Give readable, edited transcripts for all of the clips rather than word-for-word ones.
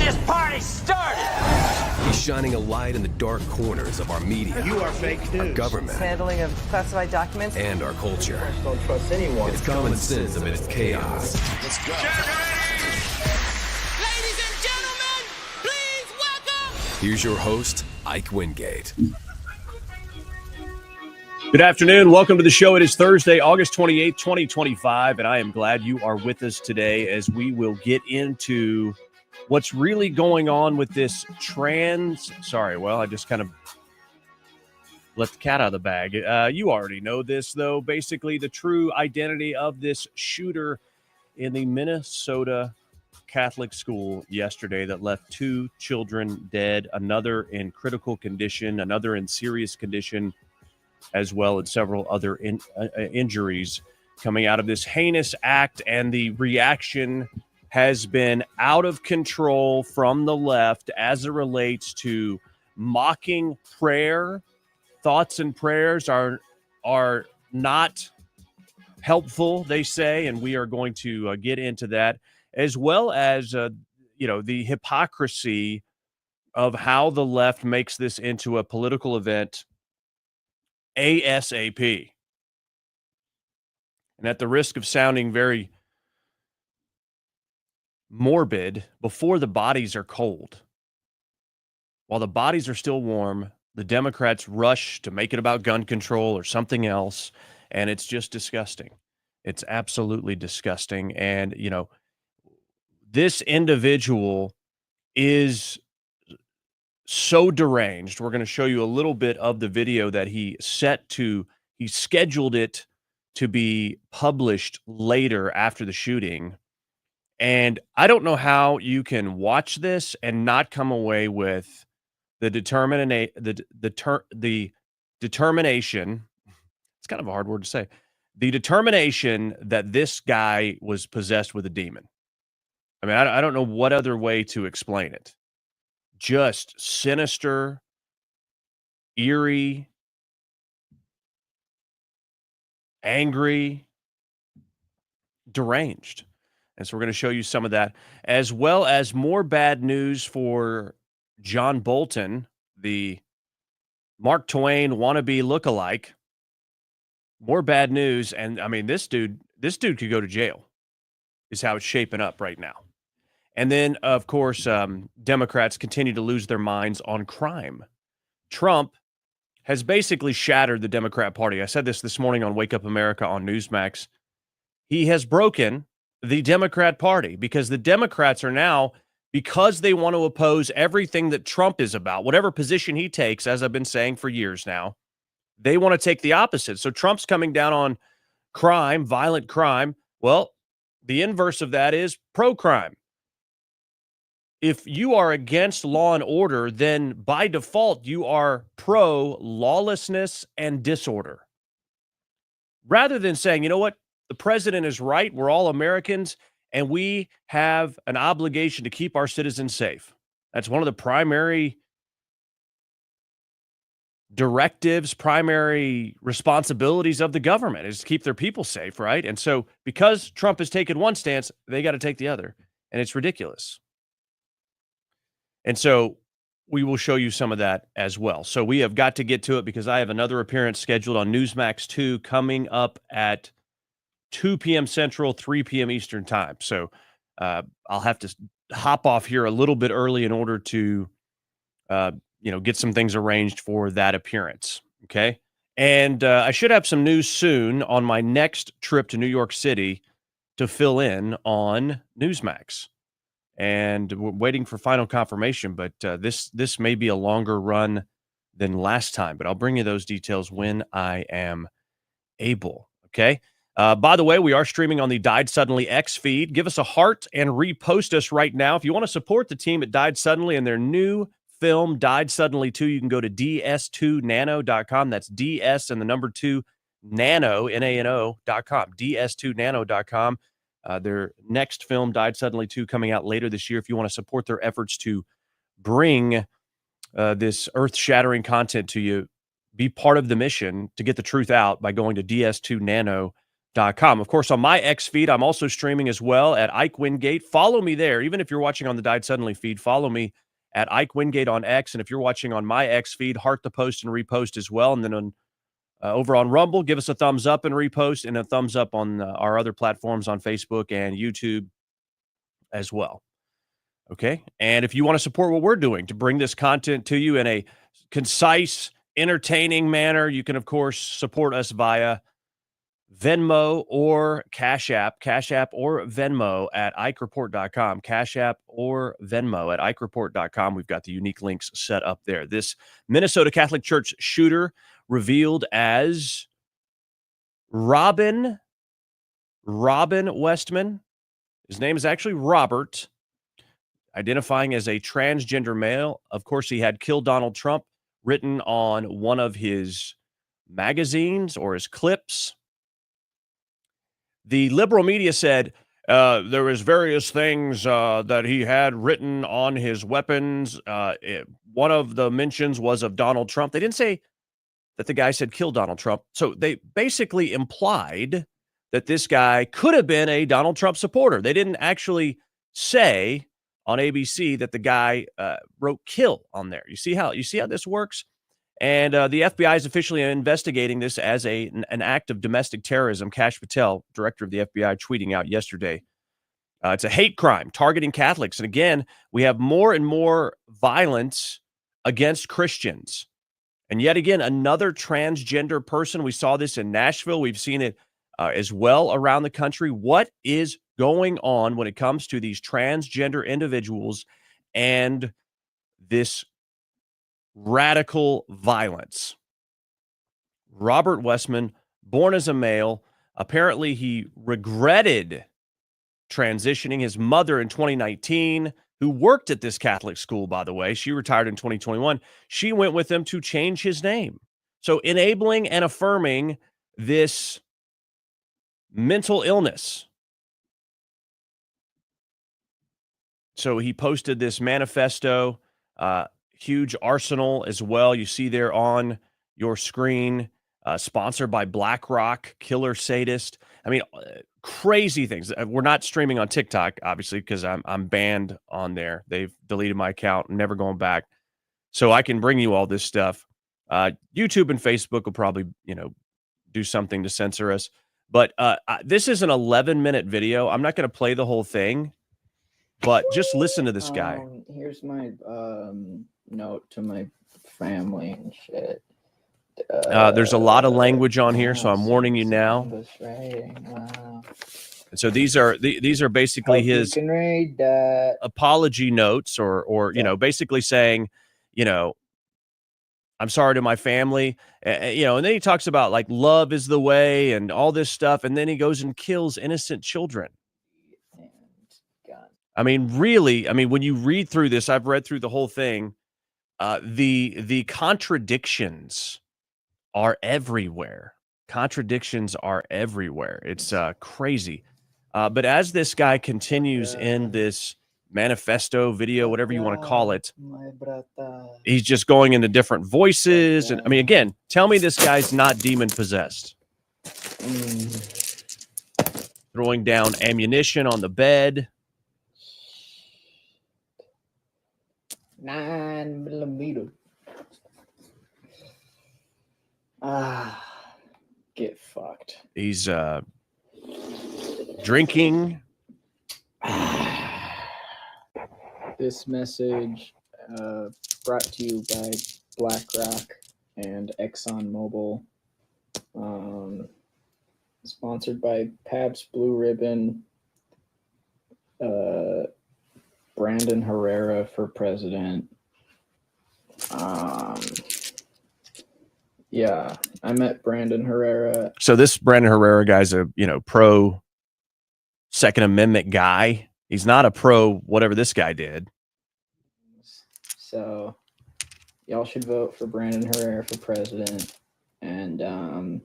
this party started! He's shining a light in the dark corners of our media. You are fake news. Our government. Handling of classified documents. And our culture. Don't trust anyone. It's common sense amidst chaos. Let's go. Ladies and gentlemen, please welcome. Here's your host, Ike Wingate. Good afternoon. Welcome to the show. It is Thursday, August 28th, 2025, and I am glad you are with us today as we will get into what's really going on with this I just kind of let the cat out of the bag. You already know this, though. Basically, the true identity of this shooter in the Minnesota Catholic school yesterday that left 2 children dead, another in critical condition, another in serious condition, as well as several other injuries coming out of this heinous act. And the reaction has been out of control from the left as it relates to mocking prayer. Thoughts and prayers are not helpful, they say, and we are going to get into that, as well as the hypocrisy of how the left makes this into a political event ASAP. And at the risk of sounding very morbid, before the bodies are cold, while the bodies are still warm, the Democrats rush to make it about gun control or something else, and it's just disgusting. It's absolutely disgusting. And, this individual is so deranged. We're going to show you a little bit of the video that he scheduled it to be published later after the shooting. And I don't know how you can watch this and not come away with the determination. It's kind of a hard word to say. The determination that this guy was possessed with a demon. I mean, I don't know what other way to explain it. Just sinister, eerie, angry, deranged. And so we're going to show you some of that, as well as more bad news for John Bolton, the Mark Twain wannabe lookalike. More bad news. And I mean, this dude could go to jail, is how it's shaping up right now. And then, of course, Democrats continue to lose their minds on crime. Trump has basically shattered the Democrat Party. I said this morning on Wake Up America on Newsmax. He has broken the Democrat Party because the Democrats are now, because they want to oppose everything that Trump is about, whatever position he takes, as I've been saying for years now, they want to take the opposite. So Trump's coming down on crime, violent crime. Well, the inverse of that is pro-crime. If you are against law and order, then by default, you are pro-lawlessness and disorder. Rather than saying, you know what, the president is right, we're all Americans, and we have an obligation to keep our citizens safe. That's one of the primary directives, primary responsibilities of the government, is to keep their people safe, right? And so because Trump has taken one stance, they got to take the other, and it's ridiculous. And so we will show you some of that as well. So we have got to get to it because I have another appearance scheduled on Newsmax 2 coming up at 2 p.m. Central, 3 p.m. Eastern time. So I'll have to hop off here a little bit early in order to, get some things arranged for that appearance. Okay. And I should have some news soon on my next trip to New York City to fill in on Newsmax. And we're waiting for final confirmation, but this may be a longer run than last time, but I'll bring you those details when I am able. Okay. By the way, we are streaming on the Died Suddenly X feed. Give us a heart and repost us right now. If you want to support the team at Died Suddenly and their new film, Died Suddenly 2, you can go to ds2nano.com. That's DS and the number 2 nano, Nano.com, ds2nano.com. Their next film, Died Suddenly 2, coming out later this year. If you want to support their efforts to bring this earth-shattering content to you, be part of the mission to get the truth out by going to ds2nano.com. Of course, on my X feed, I'm also streaming as well at Ike Wingate. Follow me there. Even if you're watching on the Died Suddenly feed, follow me at Ike Wingate on X. And if you're watching on my X feed, heart the post and repost as well. And then on over on Rumble, give us a thumbs up and repost, and a thumbs up on our other platforms on Facebook and YouTube as well. Okay. And if you want to support what we're doing to bring this content to you in a concise, entertaining manner, you can, of course, support us via Venmo or Cash App or Venmo at IkeReport.com. Cash App or Venmo at IkeReport.com. We've got the unique links set up there. This Minnesota Catholic Church shooter revealed as Robin Westman. His name is actually Robert, identifying as a transgender male. Of course, he had "Kill Donald Trump" written on one of his magazines or his clips. The liberal media said there was various things that he had written on his weapons. One of the mentions was of Donald Trump. They didn't say that the guy said "Kill Donald Trump." So they basically implied that this guy could have been a Donald Trump supporter. They didn't actually say on ABC that the guy wrote "kill" on there. You see how this works? And the FBI is officially investigating this as an act of domestic terrorism. Kash Patel, director of the FBI, tweeting out yesterday. It's a hate crime targeting Catholics. And again, we have more and more violence against Christians. And yet again, another transgender person. We saw this in Nashville. We've seen it as well around the country. What is going on when it comes to these transgender individuals and this radical violence? Robert Westman, born as a male, apparently he regretted transitioning. His mother in 2019, who worked at this Catholic school, by the way, she retired in 2021. She went with him to change his name. So enabling and affirming this mental illness. So he posted this manifesto, huge arsenal as well. You see there on your screen, sponsored by BlackRock, Killer Sadist. I mean, crazy things. We're not streaming on TikTok, obviously, because I'm banned on there. They've deleted my account, never going back. So I can bring you all this stuff. YouTube and Facebook will probably, do something to censor us. But this is an 11-minute video. I'm not going to play the whole thing, but just listen to this guy. Here's my note to my family and shit. There's a lot of language on here, so I'm warning you now. Wow. And so these are basically his apology notes, or basically saying, I'm sorry to my family, and then he talks about like love is the way and all this stuff, and then he goes and kills innocent children. I mean, really, when you read through this, I've read through the whole thing. The contradictions are everywhere. It's crazy. But as this guy continues in this manifesto video, whatever you want to call it, he's just going into different voices. And again, tell me this guy's not demon possessed. Throwing down ammunition on the bed. 9mm. Get fucked. He's drinking. This message brought to you by BlackRock and ExxonMobil. Sponsored by Pabst Blue Ribbon. Brandon Herrera for president. Yeah, I met Brandon Herrera. So this Brandon Herrera guy's a pro Second Amendment guy. He's not a pro whatever this guy did. So y'all should vote for Brandon Herrera for president. And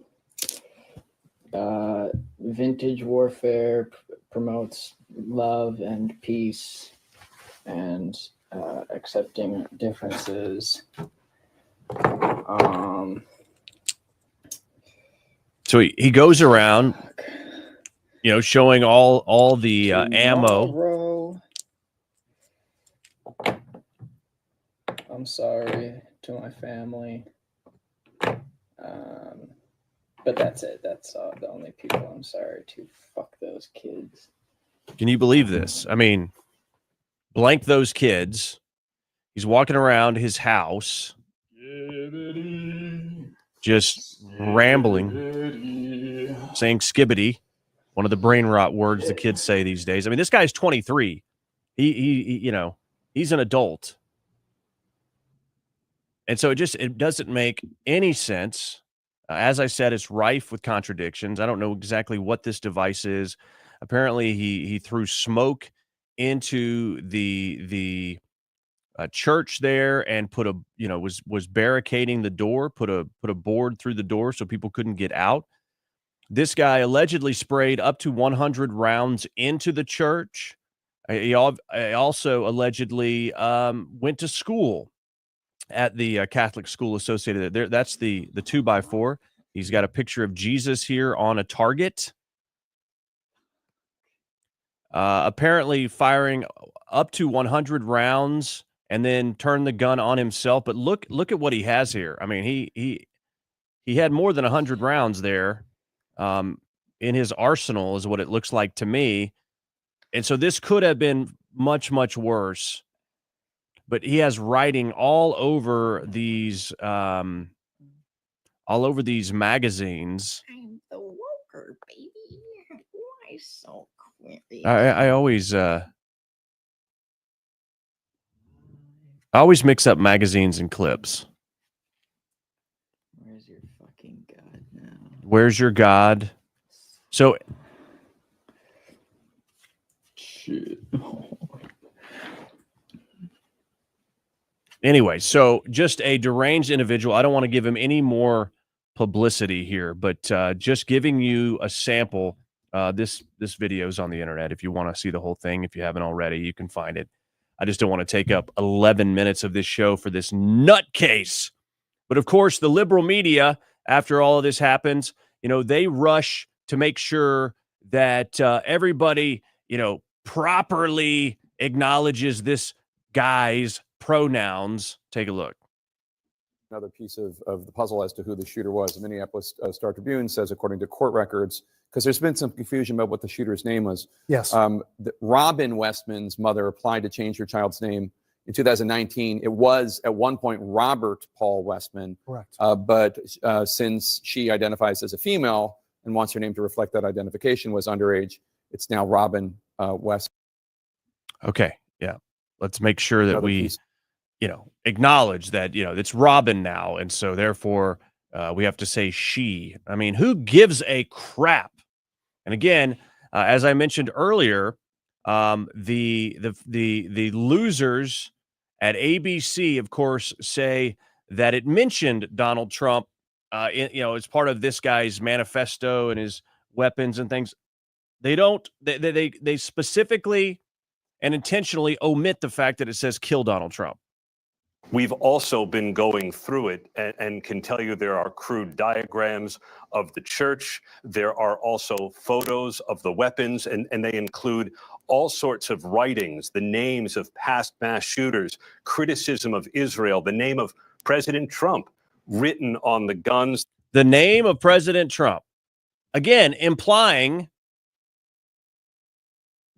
Vintage Warfare promotes love and peace and accepting differences. So he goes around showing all the ammo. Tomorrow. I'm sorry to my family. But that's it. That's the only people I'm sorry to. Fuck those kids. Can you believe this? I mean, blank those kids. He's walking around his house, just rambling, saying skibbity, one of the brain rot words the kids say these days. I mean, this guy's 23. He he's an adult. And so it doesn't make any sense. As I said, it's rife with contradictions. I don't know exactly what this device is. Apparently, he threw smoke into the church there and was barricading the door, put a board through the door so people couldn't get out. This guy allegedly sprayed up to 100 rounds into the church. He also allegedly went to school at the Catholic school associated there. That's the 2x4. He's got a picture of Jesus here on a target. Apparently firing up to 100 rounds and then turn the gun on himself. But look at what he has here. I mean, he had more than 100 rounds there in his arsenal is what it looks like to me. And so this could have been much, much worse. But he has writing all over these magazines. I'm the woker, baby. Why so quickly? I always mix up magazines and clips. Where's your fucking God now? Where's your God? So Shit. Anyway, so just a deranged individual. I don't want to give him any more publicity here, but just giving you a sample. This video is on the internet. If you want to see the whole thing, if you haven't already, you can find it. I just don't want to take up 11 minutes of this show for this nutcase. But of course, the liberal media, after all of this happens, they rush to make sure that everybody, properly acknowledges this guy's pronouns. Take a look. Another piece of the puzzle as to who the shooter was. The Minneapolis Star Tribune says, according to court records, because there's been some confusion about what the shooter's name was. Yes. Robin Westman's mother applied to change her child's name in 2019. It was at one point Robert Paul Westman. Correct. But since she identifies as a female and wants her name to reflect that identification, was underage, it's now Robin Westman. Okay. Yeah. Let's make sure that we acknowledge that, it's Robin now. And so therefore we have to say she. I mean, who gives a crap? And again, as I mentioned earlier, the losers at ABC, of course, say that it mentioned Donald Trump, as part of this guy's manifesto and his weapons and things. They don't, they specifically and intentionally omit the fact that it says kill Donald Trump. We've also been going through it and can tell you there are crude diagrams of the church. There are also photos of the weapons, and they include all sorts of writings, the names of past mass shooters, criticism of Israel, the name of President Trump written on the guns. The name of President Trump. Again, implying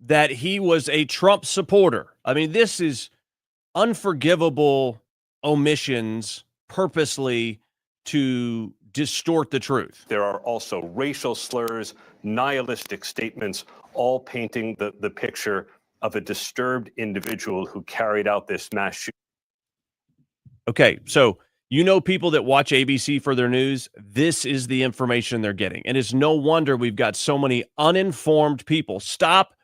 that he was a Trump supporter. I mean, this is unforgivable omissions purposely to distort the truth. There are also racial slurs, nihilistic statements, all painting the picture of a disturbed individual who carried out this mass shooting. Okay, so people that watch ABC for their news, this is the information they're getting. And it's no wonder we've got so many uninformed people. Stop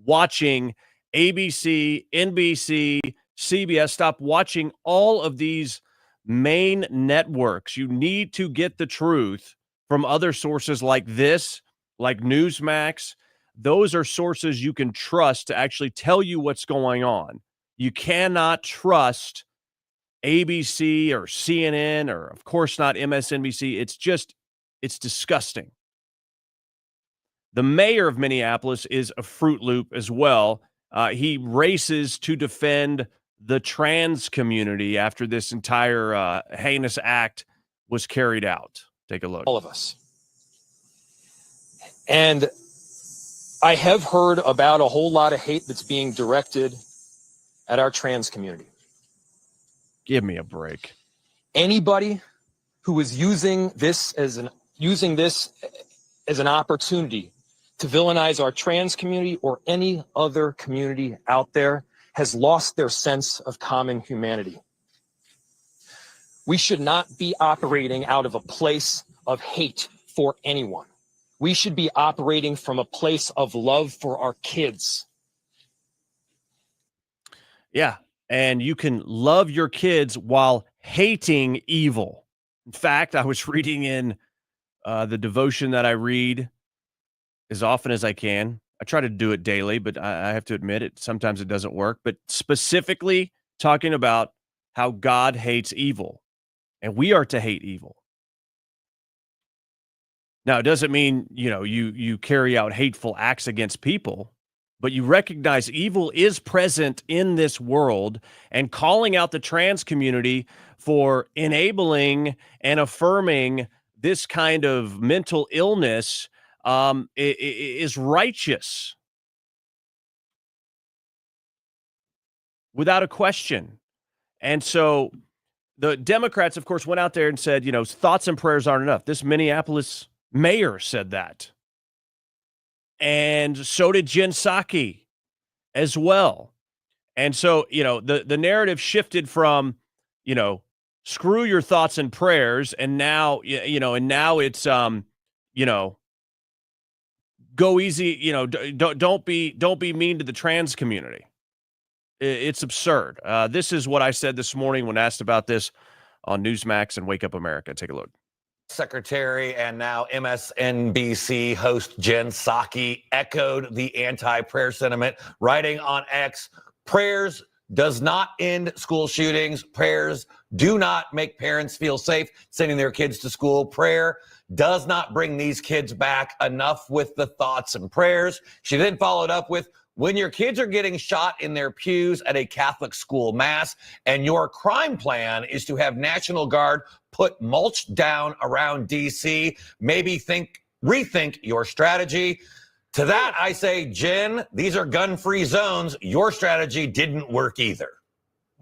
watching ABC, NBC, CBS. Stop watching all of these main networks. You need to get the truth from other sources like this, like Newsmax. Those are sources you can trust to actually tell you what's going on. You cannot trust ABC or CNN or, of course, not MSNBC. It's disgusting. The mayor of Minneapolis is a Fruit Loop as well. He races to defend the trans community after this entire heinous act was carried out. Take a look. All of us. And I have heard about a whole lot of hate that's being directed at our trans community. Give me a break. Anybody who is using this as an opportunity to villainize our trans community or any other community out there has lost their sense of common humanity. We should not be operating out of a place of hate for anyone. We should be operating from a place of love for our kids. Yeah, and you can love your kids while hating evil. In fact, I was reading in the devotion that I read as often as I can. I try to do it daily, but I have to admit it. Sometimes it doesn't work. But specifically talking about how God hates evil, and we are to hate evil. Now, it doesn't mean, you carry out hateful acts against people, but you recognize evil is present in this world, and calling out the trans community for enabling and affirming this kind of mental illness is righteous. Without a question. And so the Democrats, of course, went out there and said, thoughts and prayers aren't enough. This Minneapolis mayor said that. And so did Jen Psaki as well. And so, the narrative shifted from, screw your thoughts and prayers. And now, now it's, go easy, don't be mean to the trans community. It's absurd. This is what I said this morning when asked about this on Newsmax and Wake Up America. Take a look. Secretary and now MSNBC host Jen Psaki echoed the anti-prayer sentiment, writing on X, prayers does not end school shootings. Prayers do not make parents feel safe sending their kids to school. Prayer does not bring these kids back. Enough with the thoughts and prayers. She then followed up with, when your kids are getting shot in their pews at a Catholic school mass and your crime plan is to have National Guard put mulch down around D.C., maybe rethink your strategy. To that, I say, Jen, these are gun-free zones. Your strategy didn't work either.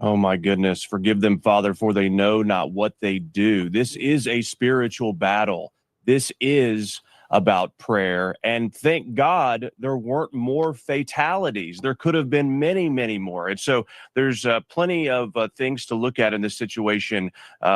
Oh, my goodness. Forgive them, Father, for they know not what they do. This is a spiritual battle. This is about prayer. And thank God there weren't more fatalities. There could have been many, many more. And so there's plenty of things to look at in this situation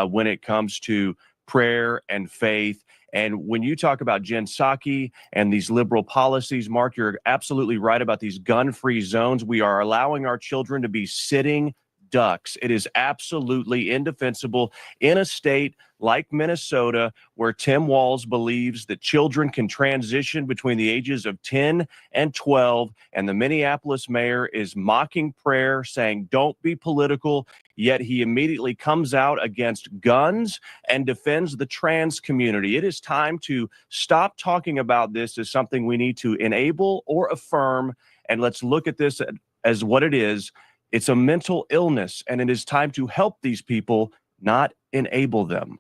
when it comes to prayer and faith. And when you talk about Jen Psaki and these liberal policies, Mark, you're absolutely right about these gun-free zones. We are allowing our children to be sitting ducks. It is absolutely indefensible in a state like Minnesota, where Tim Walz believes that children can transition between the ages of 10 and 12, and the Minneapolis mayor is mocking prayer, saying, don't be political, yet he immediately comes out against guns and defends the trans community. It is time to stop talking about this as something we need to enable or affirm, and let's look at this as what it is. It's a mental illness, and it is time to help these people, not enable them.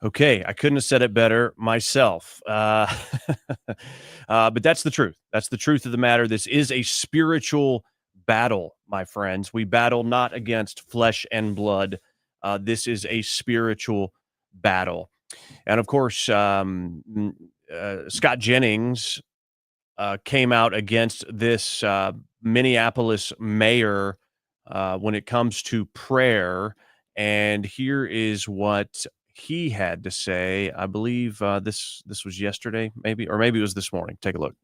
Okay, I couldn't have said it better myself. But that's the truth. That's the truth of the matter. This is a spiritual battle, my friends. We battle not against flesh and blood. This is a spiritual battle. And of course, Scott Jennings came out against this Minneapolis mayor when it comes to prayer. And here is what he had to say. I believe this was yesterday, maybe, or maybe it was this morning. Take a look.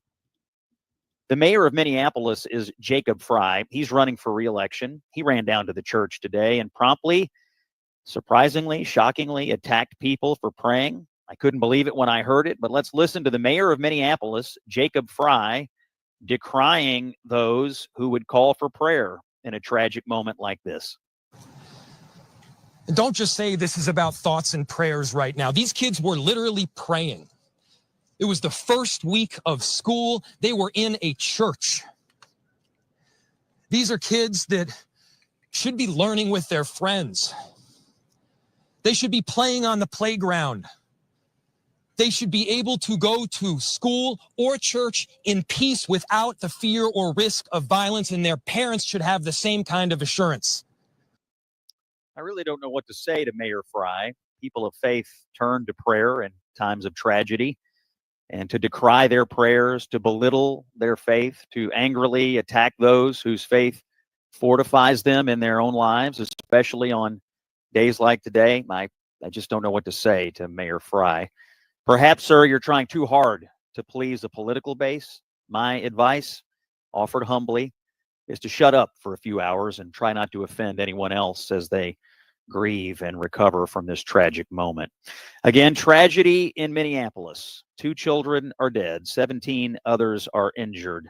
The mayor of Minneapolis is Jacob Fry. He's running for re-election. He ran down to the church today and promptly, surprisingly, shockingly attacked people for praying. I couldn't believe it when I heard it, but let's listen to the mayor of Minneapolis, Jacob Fry, decrying those who would call for prayer in a tragic moment like this. And don't just say this is about thoughts and prayers right now. These kids were literally praying. It was the first week of school. They were in a church. These are kids that should be learning with their friends. They should be playing on the playground. They should be able to go to school or church in peace without the fear or risk of violence, and their parents should have the same kind of assurance. I really don't know what to say to Mayor Fry. People of faith turn to prayer in times of tragedy, and to decry their prayers, to belittle their faith, to angrily attack those whose faith fortifies them in their own lives, especially on days like today. I just don't know what to say to Mayor Fry. Perhaps, sir, you're trying too hard to please a political base. My advice, offered humbly, is to shut up for a few hours and try not to offend anyone else as they grieve and recover from this tragic moment. Again, tragedy in Minneapolis. 2 children are dead. 17 others are injured.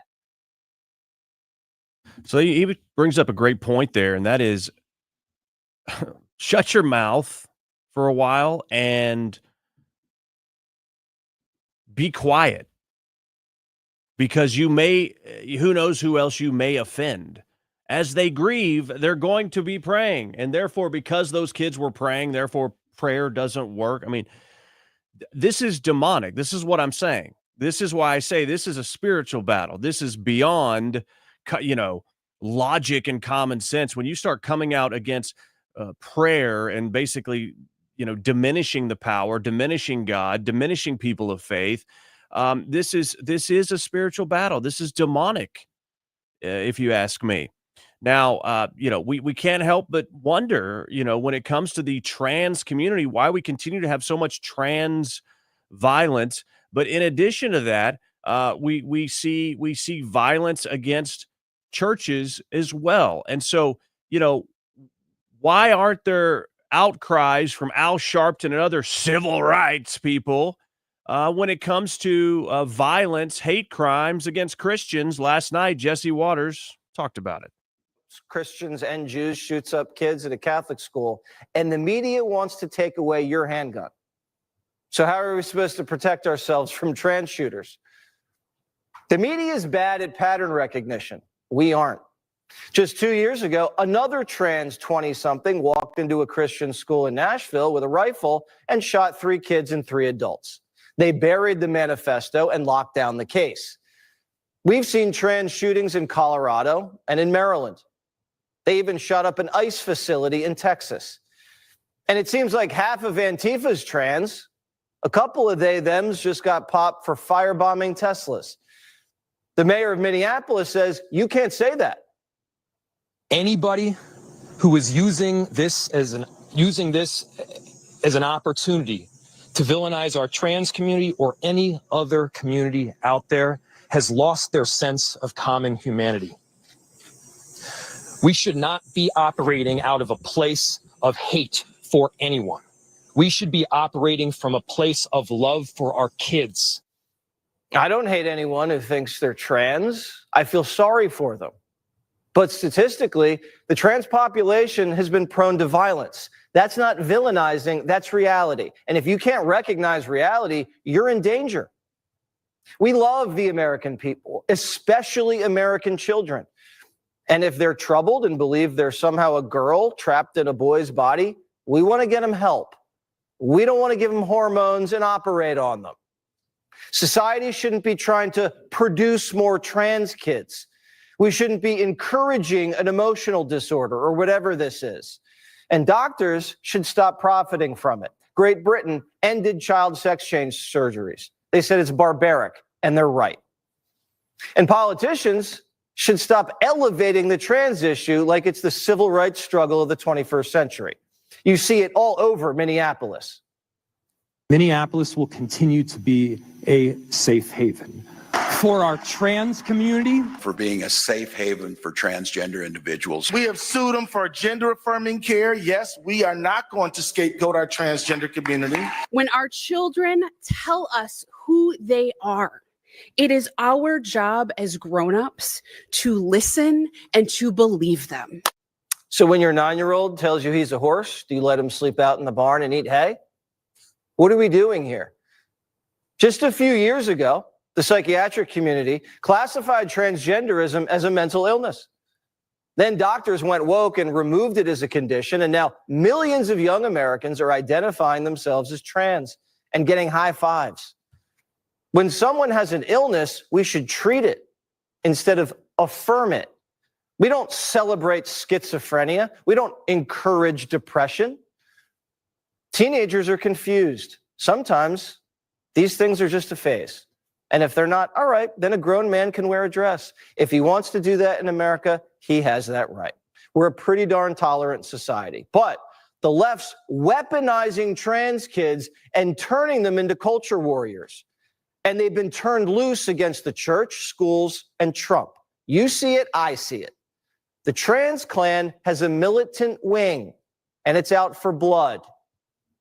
So he brings up a great point there, and that is shut your mouth for a while and be quiet, because you may, who knows who else you may offend. As they grieve, they're going to be praying, and therefore, because those kids were praying, therefore prayer doesn't work. I mean, this is demonic. This is what I'm saying. This is why I say this is a spiritual battle. This is beyond, logic and common sense. When you start coming out against prayer and basically, diminishing the power, diminishing God, diminishing people of faith, this is a spiritual battle. This is demonic, if you ask me. Now, we can't help but wonder, when it comes to the trans community, why we continue to have so much trans violence. But in addition to that, we see violence against churches as well. And so, why aren't there outcries from Al Sharpton and other civil rights people when it comes to violence, hate crimes against Christians? Last night, Jesse Waters talked about it. Christians and Jews shoots up kids at a Catholic school, and the media wants to take away your handgun. So how are we supposed to protect ourselves from trans shooters? The media is bad at pattern recognition. We aren't. Just 2 years ago, another trans 20-something walked into a Christian school in Nashville with a rifle and shot 3 kids and 3 adults. They buried the manifesto and locked down the case. We've seen trans shootings in Colorado and in Maryland. They even shot up an ICE facility in Texas. And it seems like half of Antifa's trans. A couple of they-thems just got popped for firebombing Teslas. The mayor of Minneapolis says, you can't say that. Anybody who is using this as an opportunity to villainize our trans community or any other community out there has lost their sense of common humanity. We should not be operating out of a place of hate for anyone. We should be operating from a place of love for our kids. I don't hate anyone who thinks they're trans. I feel sorry for them. But statistically, the trans population has been prone to violence. That's not villainizing, that's reality. And if you can't recognize reality, you're in danger. We love the American people, especially American children. And if they're troubled and believe they're somehow a girl trapped in a boy's body, we want to get them help. We don't want to give them hormones and operate on them. Society shouldn't be trying to produce more trans kids. We shouldn't be encouraging an emotional disorder or whatever this is. And doctors should stop profiting from it. Great Britain ended child sex change surgeries. They said it's barbaric, and they're right. And politicians should stop elevating the trans issue like it's the civil rights struggle of the 21st century. You see it all over Minneapolis. Minneapolis will continue to be a safe haven for our trans community. For being a safe haven for transgender individuals. We have sued them for gender-affirming care. Yes, we are not going to scapegoat our transgender community. When our children tell us who they are, it is our job as grown-ups to listen and to believe them. So when your 9-year-old tells you he's a horse, do you let him sleep out in the barn and eat hay? What are we doing here? Just a few years ago, the psychiatric community classified transgenderism as a mental illness. Then doctors went woke and removed it as a condition, and now millions of young Americans are identifying themselves as trans and getting high fives. When someone has an illness, we should treat it instead of affirm it. We don't celebrate schizophrenia. We don't encourage depression. Teenagers are confused. Sometimes these things are just a phase. And if they're not, all right, then a grown man can wear a dress. If he wants to do that in America, he has that right. We're a pretty darn tolerant society. But the left's weaponizing trans kids and turning them into culture warriors. And they've been turned loose against the church, schools, and Trump. You see it, I see it. The trans clan has a militant wing, and it's out for blood.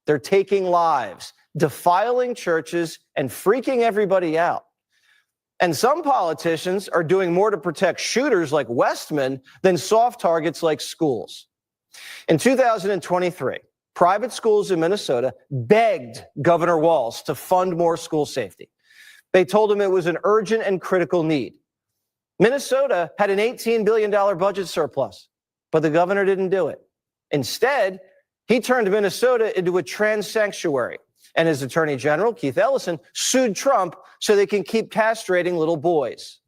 They're taking lives, defiling churches, and freaking everybody out. And some politicians are doing more to protect shooters like Westman than soft targets like schools. In 2023, private schools in Minnesota begged Governor Walz to fund more school safety. They told him it was an urgent and critical need. Minnesota had an $18 billion budget surplus, but the governor didn't do it. Instead, he turned Minnesota into a trans sanctuary. And his attorney general, Keith Ellison, sued Trump so they can keep castrating little boys.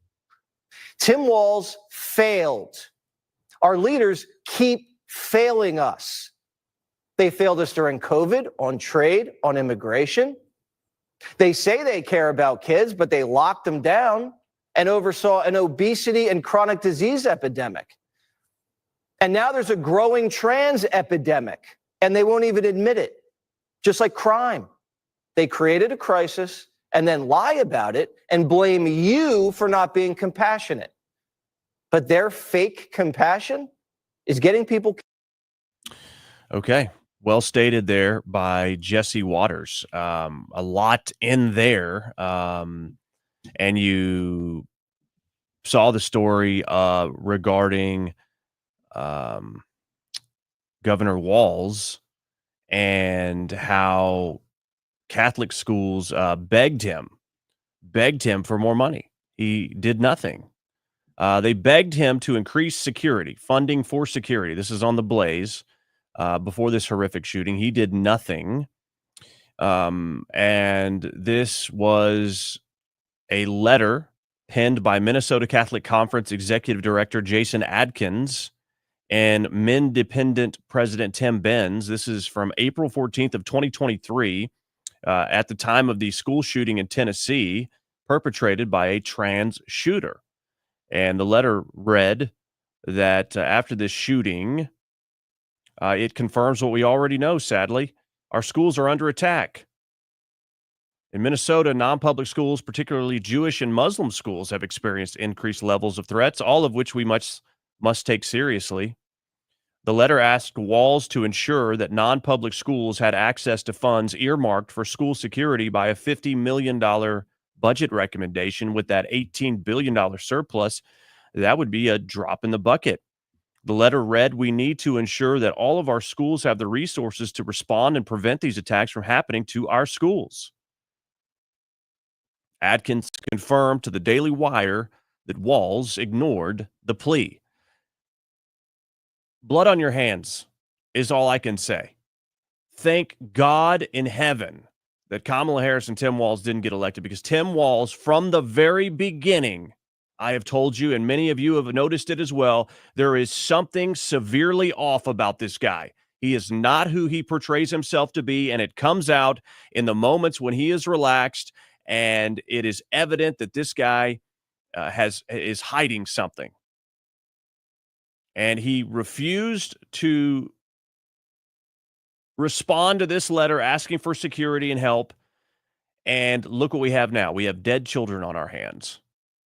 Tim Walz failed. Our leaders keep failing us. They failed us during COVID, on trade, on immigration. They say they care about kids, but they locked them down and oversaw an obesity and chronic disease epidemic. And now there's a growing trans epidemic, and they won't even admit it. Just like crime. They created a crisis and then lie about it and blame you for not being compassionate. But their fake compassion is getting people. Okay. Well stated there by Jesse Waters. A lot in there. And you saw the story regarding Governor Walz and how Catholic schools begged him for more money. He did nothing. They begged him to increase security, funding for security. This is on the Blaze before this horrific shooting. He did nothing. And this was a letter penned by Minnesota Catholic Conference Executive Director Jason Adkins and Mendependent President Tim Benz. This is from April 14th of 2023. At the time of the school shooting in Tennessee, perpetrated by a trans shooter. And the letter read that after this shooting, it confirms what we already know, sadly. Our schools are under attack. In Minnesota, non-public schools, particularly Jewish and Muslim schools, have experienced increased levels of threats, all of which we must take seriously. The letter asked Walz to ensure that non-public schools had access to funds earmarked for school security by a $50 million budget recommendation. With that $18 billion surplus, that would be a drop in the bucket. The letter read, "We need to ensure that all of our schools have the resources to respond and prevent these attacks from happening to our schools." Adkins confirmed to the Daily Wire that Walz ignored the plea. Blood on your hands is all I can say. Thank God in heaven that Kamala Harris and Tim Walz didn't get elected, because Tim Walz, from the very beginning, I have told you, and many of you have noticed it as well, there is something severely off about this guy. He is not who he portrays himself to be, and it comes out in the moments when he is relaxed, and it is evident that this guy is hiding something. And he refused to respond to this letter asking for security and help. And look what we have now. We have dead children on our hands.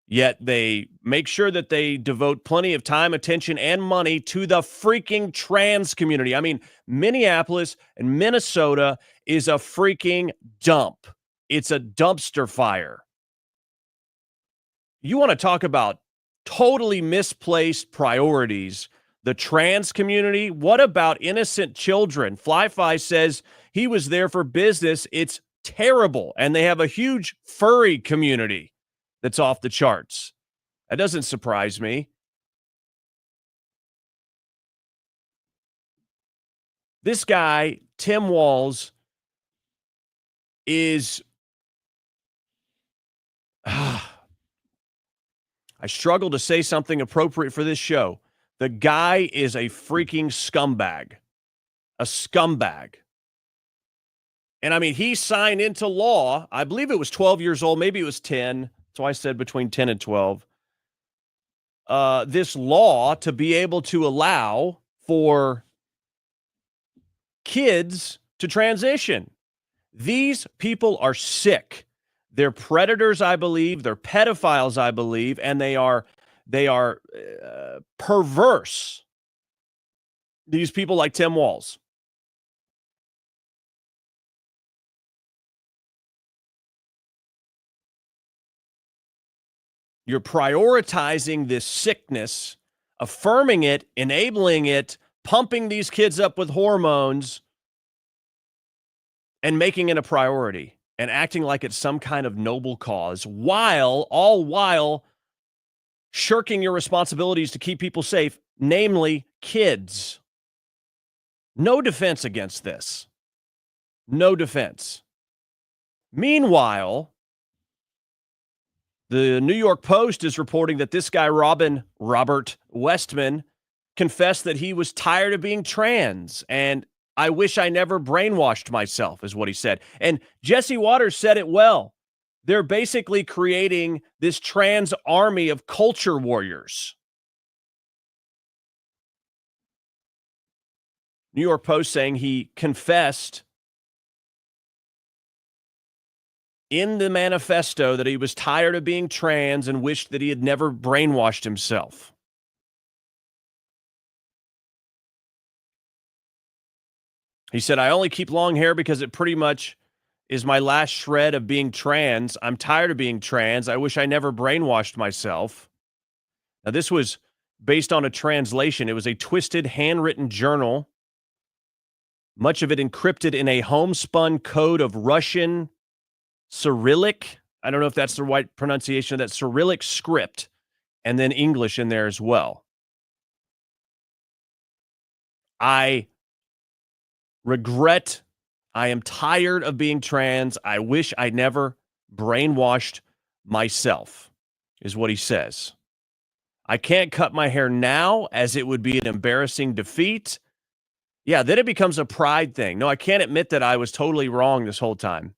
Yet they make sure that they devote plenty of time, attention, and money to the freaking trans community. I mean, Minneapolis and Minnesota is a freaking dump. It's a dumpster fire. You want to talk about totally misplaced priorities. The trans community, what about innocent children? Fly says he was there for business. It's terrible. And they have a huge furry community that's off the charts. That doesn't surprise me. This guy, Tim Walz, is... I struggle to say something appropriate for this show. The guy is a freaking scumbag. A scumbag. And I mean, he signed into law, I believe it was 12 years old, maybe it was 10. So I said between 10 and 12. This law to be able to allow for kids to transition. These people are sick. They're predators, I believe. They're pedophiles, I believe, and they are perverse. These people like Tim Walz. You're prioritizing this sickness, affirming it, enabling it, pumping these kids up with hormones, and making it a priority and acting like it's some kind of noble cause, while shirking your responsibilities to keep people safe, namely kids. No defense against this. No defense. Meanwhile, the New York Post is reporting that this guy, Robert Westman, confessed that he was tired of being trans. And I wish I never brainwashed myself, is what he said. And Jesse Waters said it well. They're basically creating this trans army of culture warriors. New York Post saying he confessed in the manifesto that he was tired of being trans and wished that he had never brainwashed himself. He said, I only keep long hair because it pretty much is my last shred of being trans. I'm tired of being trans. I wish I never brainwashed myself. Now, this was based on a translation. It was a twisted, handwritten journal, much of it encrypted in a homespun code of Russian Cyrillic. I don't know if that's the right pronunciation of that Cyrillic script, and then English in there as well. I regret, I am tired of being trans. I wish I never brainwashed myself, is what he says. I can't cut my hair now as it would be an embarrassing defeat. Yeah, then it becomes a pride thing. No, I can't admit that I was totally wrong this whole time.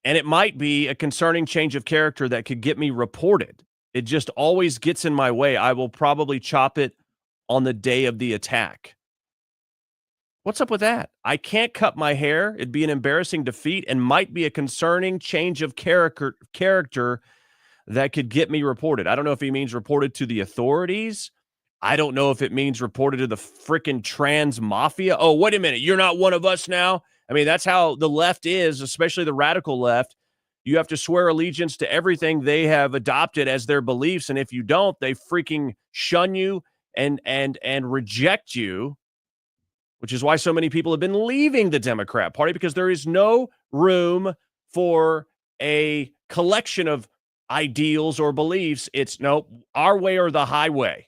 And it might be a concerning change of character that could get me reported. It just always gets in my way. I will probably chop it on the day of the attack. What's up with that? I can't cut my hair. It'd be an embarrassing defeat and might be a concerning change of character that could get me reported. I don't know if he means reported to the authorities. I don't know if it means reported to the frickin' trans mafia. Oh, wait a minute. You're not one of us now? I mean, that's how the left is, especially the radical left. You have to swear allegiance to everything they have adopted as their beliefs. And if you don't, they freaking shun you and reject you, which is why so many people have been leaving the Democrat Party, because there is no room for a collection of ideals or beliefs. It's no, our way or the highway.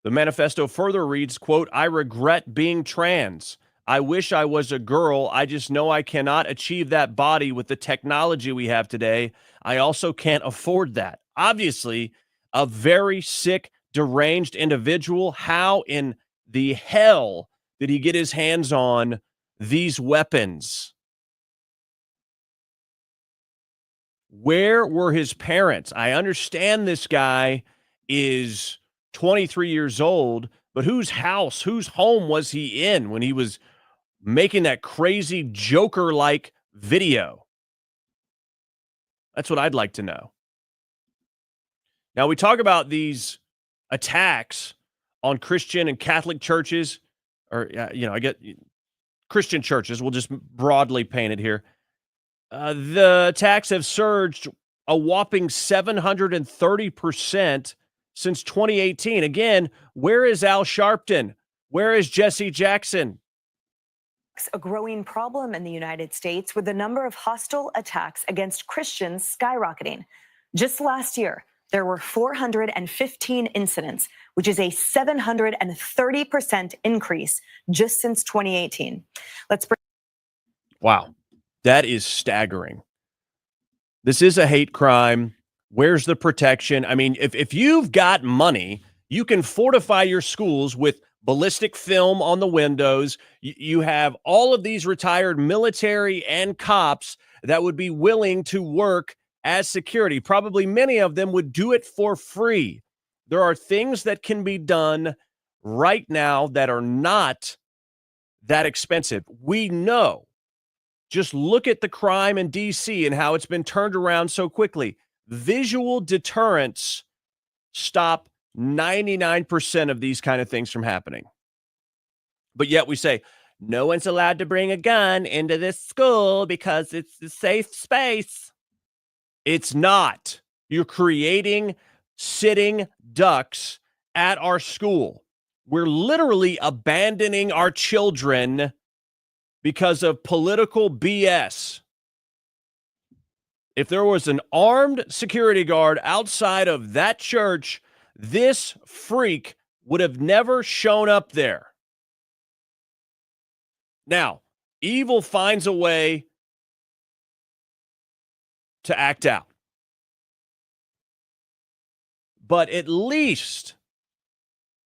The manifesto further reads, quote, I regret being trans. I wish I was a girl. I just know I cannot achieve that body with the technology we have today. I also can't afford that. Obviously, a very sick, deranged individual. How in the hell did he get his hands on these weapons? Where were his parents? I understand this guy is 23 years old, but whose house, whose home was he in when he was making that crazy Joker-like video? That's what I'd like to know. Now, we talk about these attacks on Christian and Catholic churches, or, I get Christian churches. We'll just broadly paint it here. The attacks have surged a whopping 730% since 2018. Again, where is Al Sharpton? Where is Jesse Jackson? A growing problem in the United States with the number of hostile attacks against Christians skyrocketing. Just last year, there were 415 incidents, which is a 730% increase just since 2018. Wow. That is staggering. This is a hate crime. Where's the protection? I mean, if you've got money, you can fortify your schools with ballistic film on the windows. You have all of these retired military and cops that would be willing to work as security. Probably many of them would do it for free. There are things that can be done right now that are not that expensive. We know. Just look at the crime in D.C. and how it's been turned around so quickly. Visual deterrence stop 99% of these kind of things from happening. But yet we say, no one's allowed to bring a gun into this school because it's a safe space. It's not. You're creating sitting ducks at our school. We're literally abandoning our children because of political BS. If there was an armed security guard outside of that church, this freak would have never shown up there. Now, evil finds a way to act out. But at least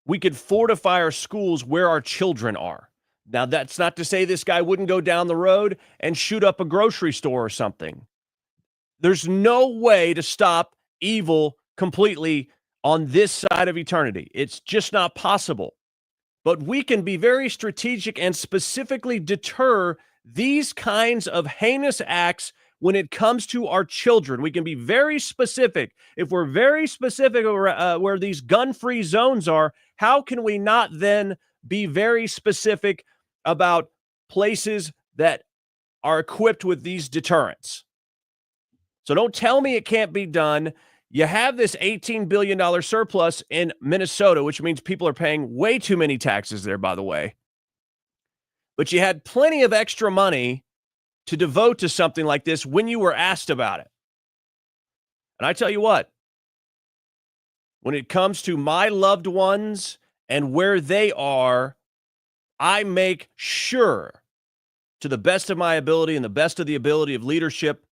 we could fortify our schools where our children are. Now, that's not to say this guy wouldn't go down the road and shoot up a grocery store or something. There's no way to stop evil completely on this side of eternity. It's just not possible. But we can be very strategic and specifically deter these kinds of heinous acts when it comes to our children. We can be very specific. If we're very specific where these gun-free zones are, how can we not then be very specific about places that are equipped with these deterrents? So don't tell me it can't be done. You have this $18 billion surplus in Minnesota, which means people are paying way too many taxes there, by the way. But you had plenty of extra money to devote to something like this when you were asked about it. And I tell you what, when it comes to my loved ones and where they are, I make sure, to the best of my ability and the best of the ability of leadership,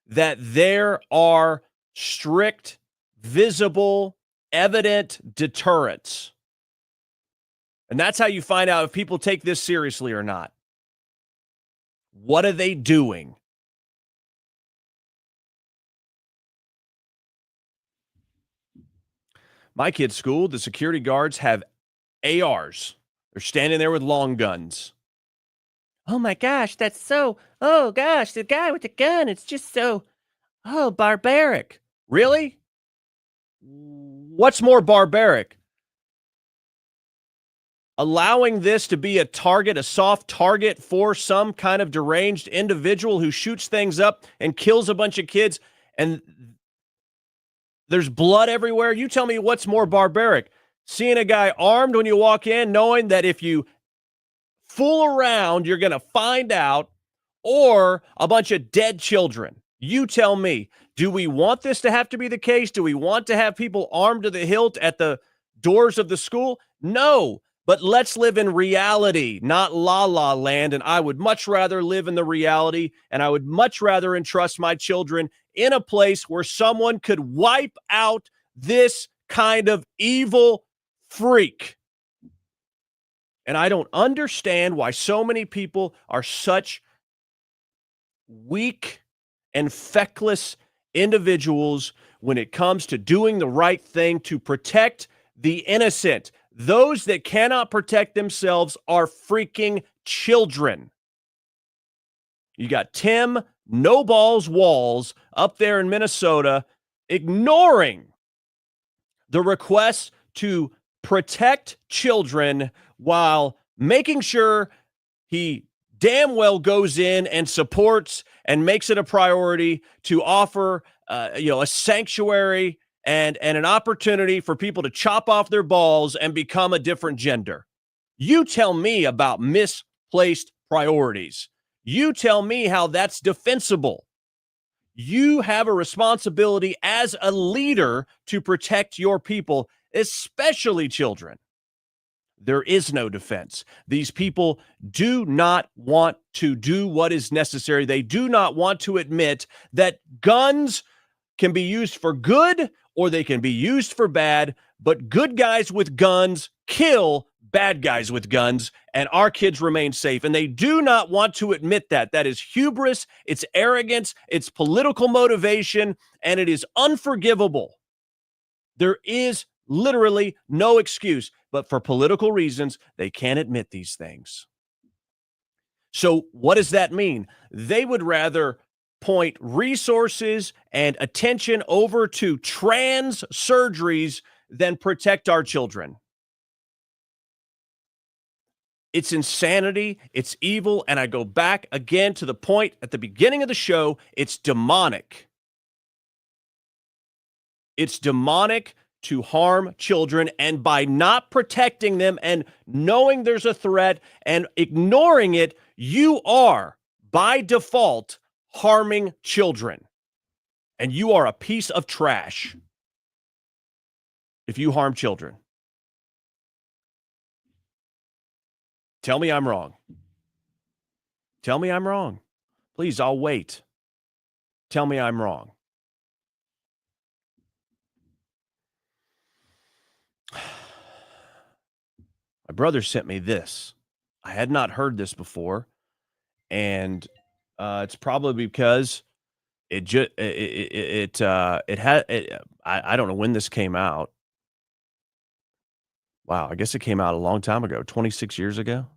that there are strict, visible, evident deterrents. And that's how you find out if people take this seriously or not. What are they doing? My kid's school, the security guards have ARs. They're standing there with long guns. Oh my gosh, that's so, oh gosh, the guy with the gun, it's just so, oh, barbaric. Really? What's more barbaric? Allowing this to be a target, a soft target for some kind of deranged individual who shoots things up and kills a bunch of kids, and there's blood everywhere. You tell me what's more barbaric. Seeing a guy armed when you walk in, knowing that if you fool around, you're going to find out, or a bunch of dead children. You tell me, do we want this to have to be the case? Do we want to have people armed to the hilt at the doors of the school? No, but let's live in reality, not la-la land, and I would much rather live in the reality, and I would much rather entrust my children in a place where someone could wipe out this kind of evil freak. And I don't understand why so many people are such weak and feckless individuals when it comes to doing the right thing to protect the innocent. Those that cannot protect themselves are freaking children. You got Tim No Balls Walls up there in Minnesota ignoring the requests to protect children while making sure he damn well goes in and supports and makes it a priority to offer a sanctuary and an opportunity for people to chop off their balls and become a different gender. You tell me about misplaced priorities. You tell me how that's defensible. You have a responsibility as a leader to protect your people, especially children. There is no defense. These people do not want to do what is necessary. They do not want to admit that guns can be used for good or they can be used for bad, but good guys with guns kill bad guys with guns, and our kids remain safe. And they do not want to admit that. That is hubris, it's arrogance, it's political motivation, and it is unforgivable. There is literally no excuse, but for political reasons, they can't admit these things. So what does that mean? They would rather point resources and attention over to trans surgeries than protect our children. It's insanity, it's evil, and I go back again to the point at the beginning of the show, it's demonic. It's demonic to harm children, and by not protecting them and knowing there's a threat and ignoring it, you are, by default, harming children. And you are a piece of trash if you harm children. Tell me I'm wrong. Tell me I'm wrong. Please, I'll wait. Tell me I'm wrong. My brother sent me this. I had not heard this before, and it's probably because I don't know when this came out. Wow, I guess it came out a long time ago, 26 years ago.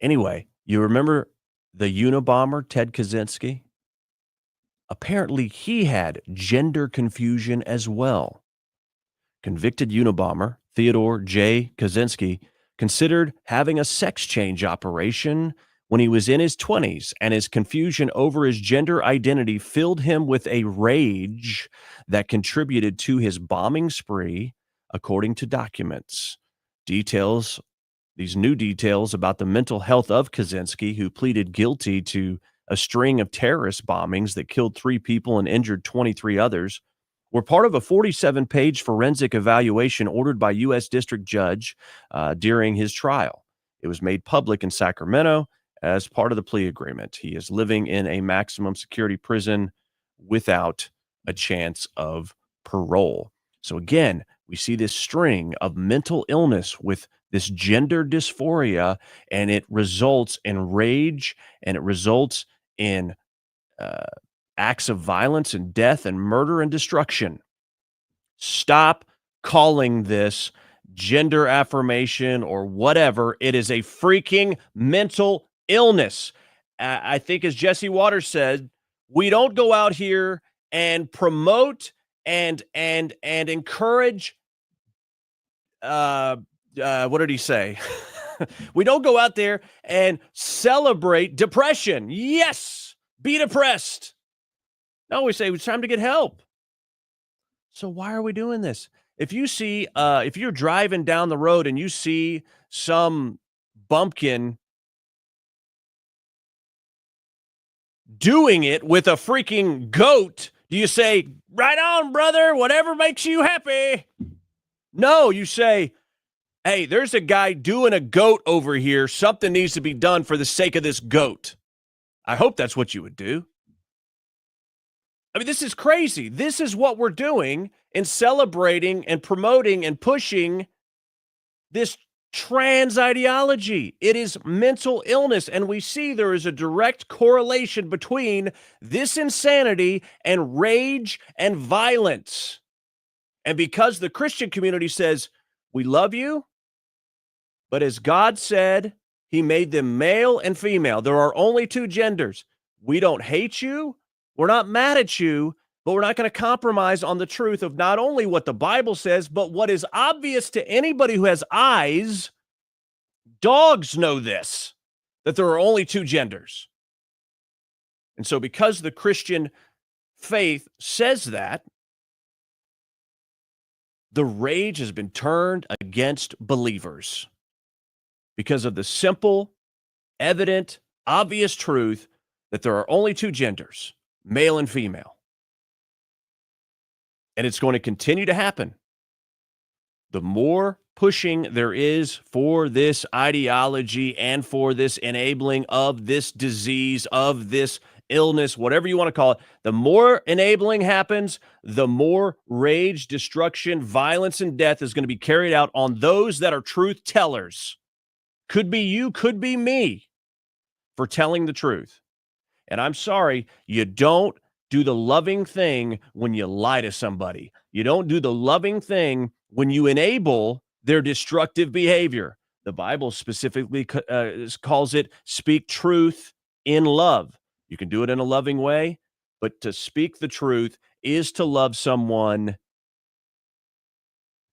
Anyway, you remember the Unabomber, Ted Kaczynski? Apparently, he had gender confusion as well. Convicted Unabomber Theodore J. Kaczynski considered having a sex change operation when he was in his 20s, and his confusion over his gender identity filled him with a rage that contributed to his bombing spree, according to documents. These new details about the mental health of Kaczynski, who pleaded guilty to a string of terrorist bombings that killed 3 people and injured 23 others, were part of a 47-page forensic evaluation ordered by U.S. District Judge during his trial. It was made public in Sacramento as part of the plea agreement. He is living in a maximum security prison without a chance of parole. So again, we see this string of mental illness with this gender dysphoria, and it results in rage, and it results in acts of violence and death and murder and destruction. Stop calling this gender affirmation or whatever. It is a freaking mental illness. I think, as Jesse Waters said, we don't go out here and promote and encourage. What did he say? We don't go out there and celebrate depression. Yes, be depressed. No, we say it's time to get help. So why are we doing this? If you see, if you're driving down the road and you see some bumpkin doing it with a freaking goat, do you say, right on, brother, whatever makes you happy? No, you say, hey, there's a guy doing a goat over here. Something needs to be done for the sake of this goat. I hope that's what you would do. I mean, this is crazy. This is what we're doing in celebrating and promoting and pushing this trans ideology. It is mental illness, and we see there is a direct correlation between this insanity and rage and violence. And because the Christian community says, we love you, but as God said, he made them male and female. There are only 2 genders. We don't hate you. We're not mad at you, but we're not going to compromise on the truth of not only what the Bible says, but what is obvious to anybody who has eyes. Dogs know this, that there are only 2 genders. And so because the Christian faith says that, the rage has been turned against believers. because of the simple, evident, obvious truth that there are only two genders, male and female. And it's going to continue to happen. The more pushing there is for this ideology and for this enabling of this disease, of this illness, whatever you want to call it, the more enabling happens, the more rage, destruction, violence, and death is going to be carried out on those that are truth tellers. Could be you, could be me, for telling the truth. And I'm sorry, you don't do the loving thing when you lie to somebody. You don't do the loving thing when you enable their destructive behavior. The Bible specifically calls it speak truth in love. You can do it in a loving way, but to speak the truth is to love someone.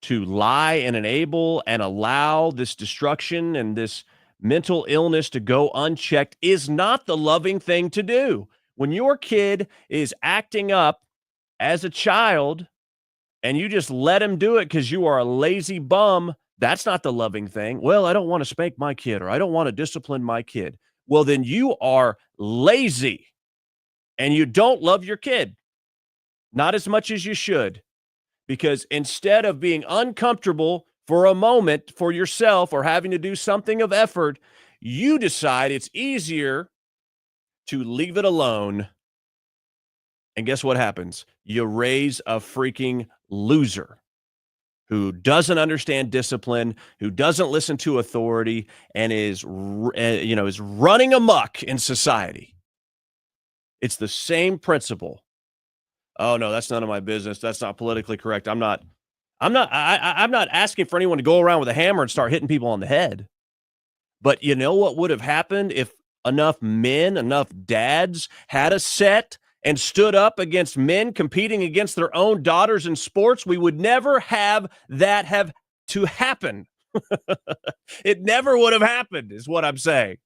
To lie and enable and allow this destruction and this mental illness to go unchecked is not the loving thing to do. When your kid is acting up as a child and you just let him do it because you are a lazy bum, that's not the loving thing. Well, I don't want to spank my kid, or I don't want to discipline my kid. Well, then you are lazy and you don't love your kid. Not as much as you should. Because instead of being uncomfortable for a moment for yourself or having to do something of effort, you decide it's easier to leave it alone. And guess what happens? You raise a freaking loser who doesn't understand discipline, who doesn't listen to authority, and is running amok in society. It's the same principle. Oh no, that's none of my business. That's not politically correct. I'm not asking for anyone to go around with a hammer and start hitting people on the head. But you know what would have happened if enough men, enough dads had a set and stood up against men competing against their own daughters in sports? We would never have that have to happen. It never would have happened, is what I'm saying.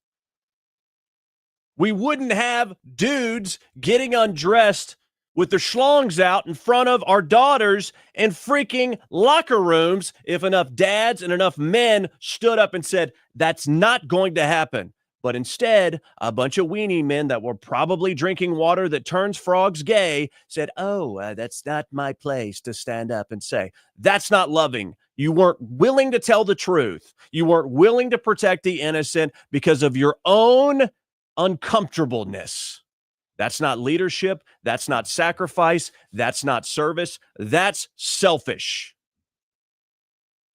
We wouldn't have dudes getting undressed with their schlongs out in front of our daughters in freaking locker rooms if enough dads and enough men stood up and said, that's not going to happen. But instead, a bunch of weenie men that were probably drinking water that turns frogs gay said, that's not my place to stand up and say. That's not loving. You weren't willing to tell the truth. You weren't willing to protect the innocent because of your own uncomfortableness. That's not leadership. That's not sacrifice. That's not service. That's selfish.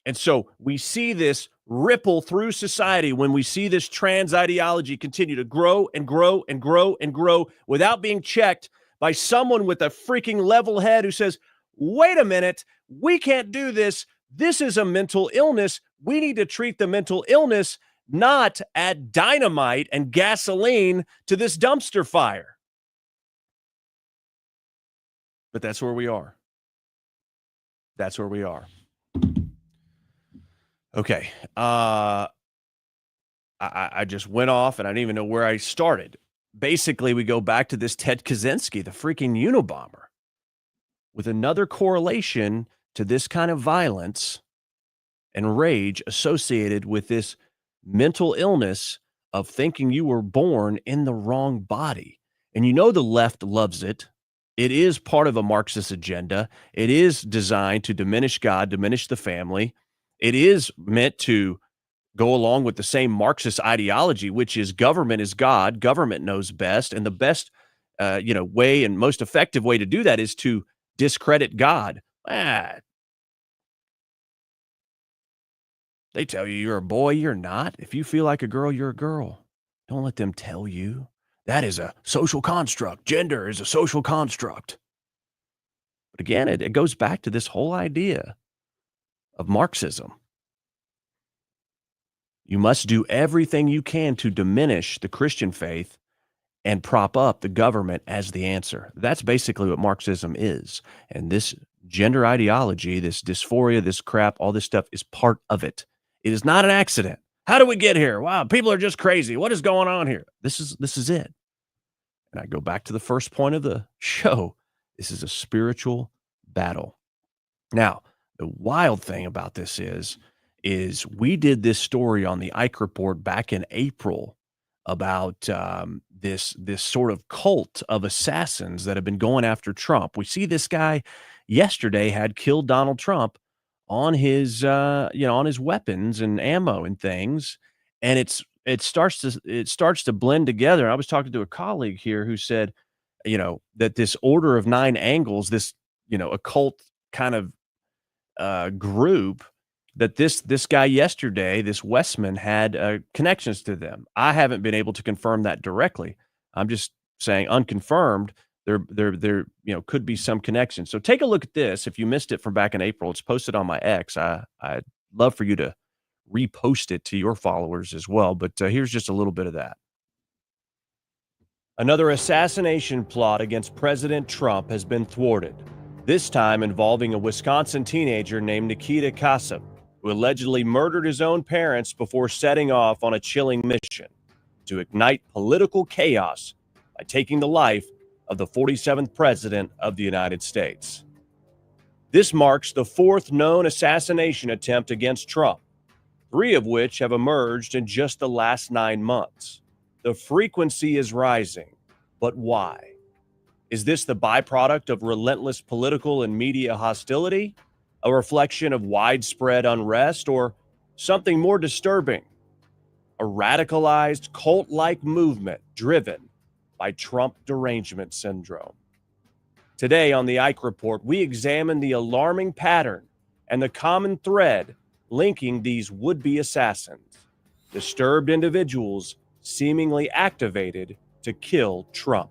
And so we see this ripple through society when we see this trans ideology continue to grow and grow and grow and grow without being checked by someone with a freaking level head who says, wait a minute, we can't do this. This is a mental illness. We need to treat the mental illness, not add dynamite and gasoline to this dumpster fire. But that's where we are. That's where we are. Okay. I just went off and I didn't even know where I started. Basically, we go back to this Ted Kaczynski, the freaking Unabomber, with another correlation to this kind of violence and rage associated with this mental illness of thinking you were born in the wrong body. And you know the left loves it. It is part of a Marxist agenda. It is designed to diminish God, diminish the family. It is meant to go along with the same Marxist ideology, which is government is God, government knows best, and the best, way and most effective way to do that is to discredit God. They tell you you're a boy, you're not. If you feel like a girl, you're a girl. Don't let them tell you. That is a social construct. Gender is a social construct. But again, it goes back to this whole idea of Marxism. You must do everything you can to diminish the Christian faith and prop up the government as the answer. That's basically what Marxism is. And this gender ideology, this dysphoria, this crap, all this stuff is part of it. It is not an accident. How do we get here? Wow, people are just crazy. What is going on here? This is it. And I go back to the first point of the show. This is a spiritual battle. Now, the wild thing about this is is we did this story on the Ike Report back in April about this sort of cult of assassins that have been going after Trump. We see this guy yesterday had killed Donald Trump on his on his weapons and ammo and things, and it starts to blend together. I was talking to a colleague here who said, that this Order of Nine Angles, this occult kind of group, that this guy yesterday, this Westman, had connections to them. I haven't been able to confirm that directly. I'm just saying unconfirmed. There could be some connection. So take a look at this. If you missed it from back in April, it's posted on my X. I'd love for you to repost it to your followers as well. But here's just a little bit of that. Another assassination plot against President Trump has been thwarted, this time involving a Wisconsin teenager named Nikita Kassev, who allegedly murdered his own parents before setting off on a chilling mission to ignite political chaos by taking the life of the 47th president of the United States. This marks the fourth known assassination attempt against Trump, 3 of which have emerged in just the last 9 months. The frequency is rising, but why? Is this the byproduct of relentless political and media hostility, a reflection of widespread unrest, or something more disturbing? A radicalized cult-like movement driven by Trump derangement syndrome. Today on the Ike Report, we examine the alarming pattern and the common thread linking these would-be assassins, disturbed individuals seemingly activated to kill Trump.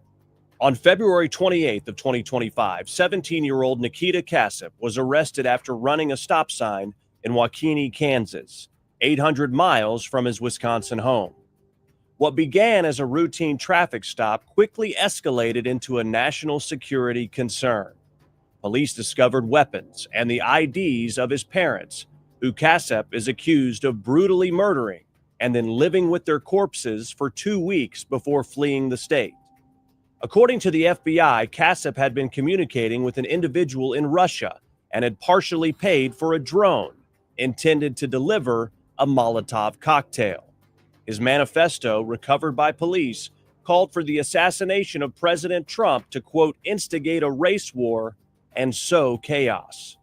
On February 28th of 2025, 17-year-old Nikita Kassev was arrested after running a stop sign in Waukene, Kansas, 800 miles from his Wisconsin home. What began as a routine traffic stop quickly escalated into a national security concern. Police discovered weapons and the IDs of his parents, who Kassev is accused of brutally murdering and then living with their corpses for 2 weeks before fleeing the state. According to the FBI, Kassev had been communicating with an individual in Russia and had partially paid for a drone intended to deliver a Molotov cocktail. His manifesto, recovered by police, called for the assassination of President Trump to, quote, instigate a race war and sow chaos.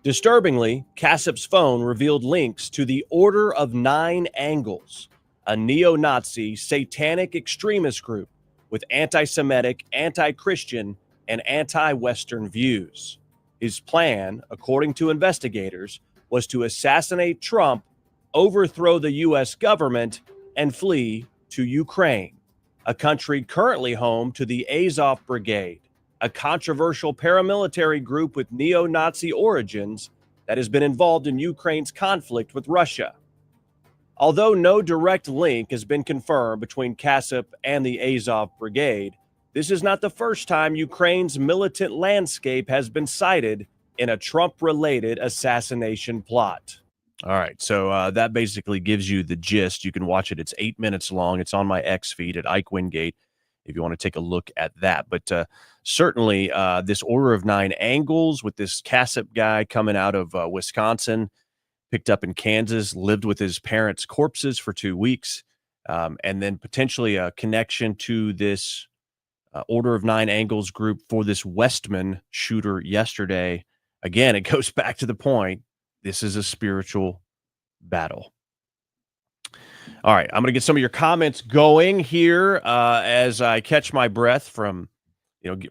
Disturbingly, Kassev's phone revealed links to the Order of Nine Angles, a neo-Nazi satanic extremist group with anti-Semitic, anti-Christian, and anti-Western views. His plan, according to investigators, was to assassinate Trump, overthrow the U.S. government, and flee to Ukraine, a country currently home to the Azov Brigade, a controversial paramilitary group with neo-Nazi origins that has been involved in Ukraine's conflict with Russia. Although no direct link has been confirmed between Kassev and the Azov Brigade, this is not the first time Ukraine's militant landscape has been cited in a Trump-related assassination plot. All right, so that basically gives you the gist. You can watch it. It's 8 minutes long. It's on my X feed at Ike Wingate if you want to take a look at that. But certainly this Order of Nine Angles with this Kassev guy coming out of Wisconsin, picked up in Kansas, lived with his parents' corpses for 2 weeks, and then potentially a connection to this Order of Nine Angles group for this Westman shooter yesterday. Again, it goes back to the point. This is a spiritual battle. All right, I'm going to get some of your comments going here as I catch my breath from,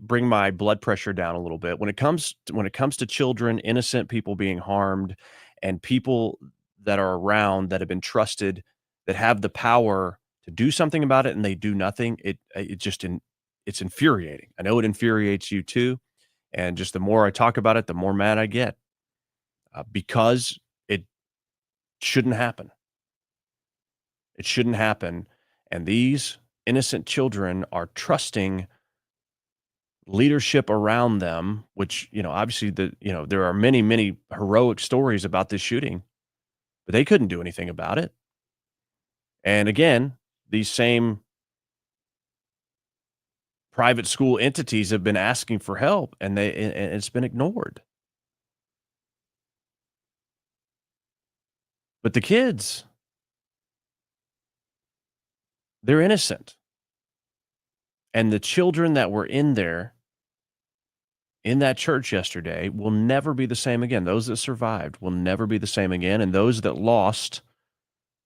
bring my blood pressure down a little bit. When it comes to children, innocent people being harmed, and people that are around that have been trusted, that have the power to do something about it, and they do nothing, it's infuriating. I know it infuriates you too, and just the more I talk about it, the more mad I get. Because it shouldn't happen. It shouldn't happen. And these innocent children are trusting leadership around them, which, obviously there are many, many heroic stories about this shooting, but they couldn't do anything about it. And again, these same private school entities have been asking for help, and it's been ignored. But the kids, they're innocent. And the children that were in there, in that church yesterday, will never be the same again. Those that survived will never be the same again. And those that lost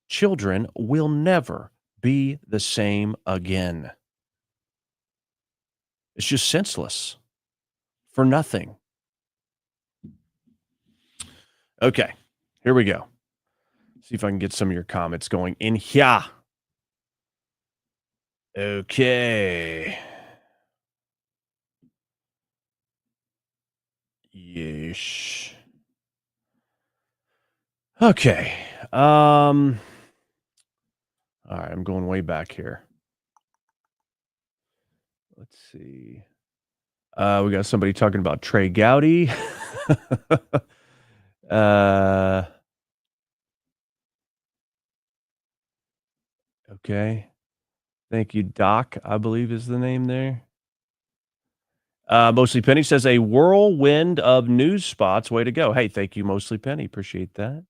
children will never be the same again. It's just senseless for nothing. Okay, here we go. See if I can get some of your comments going in here. Okay. Yeesh. Okay. All right, I'm going way back here. Let's see. We got somebody talking about Trey Gowdy. Okay. Thank you, Doc, I believe is the name there. Mostly Penny says a whirlwind of news spots. Way to go. Hey, thank you, Mostly Penny. Appreciate that.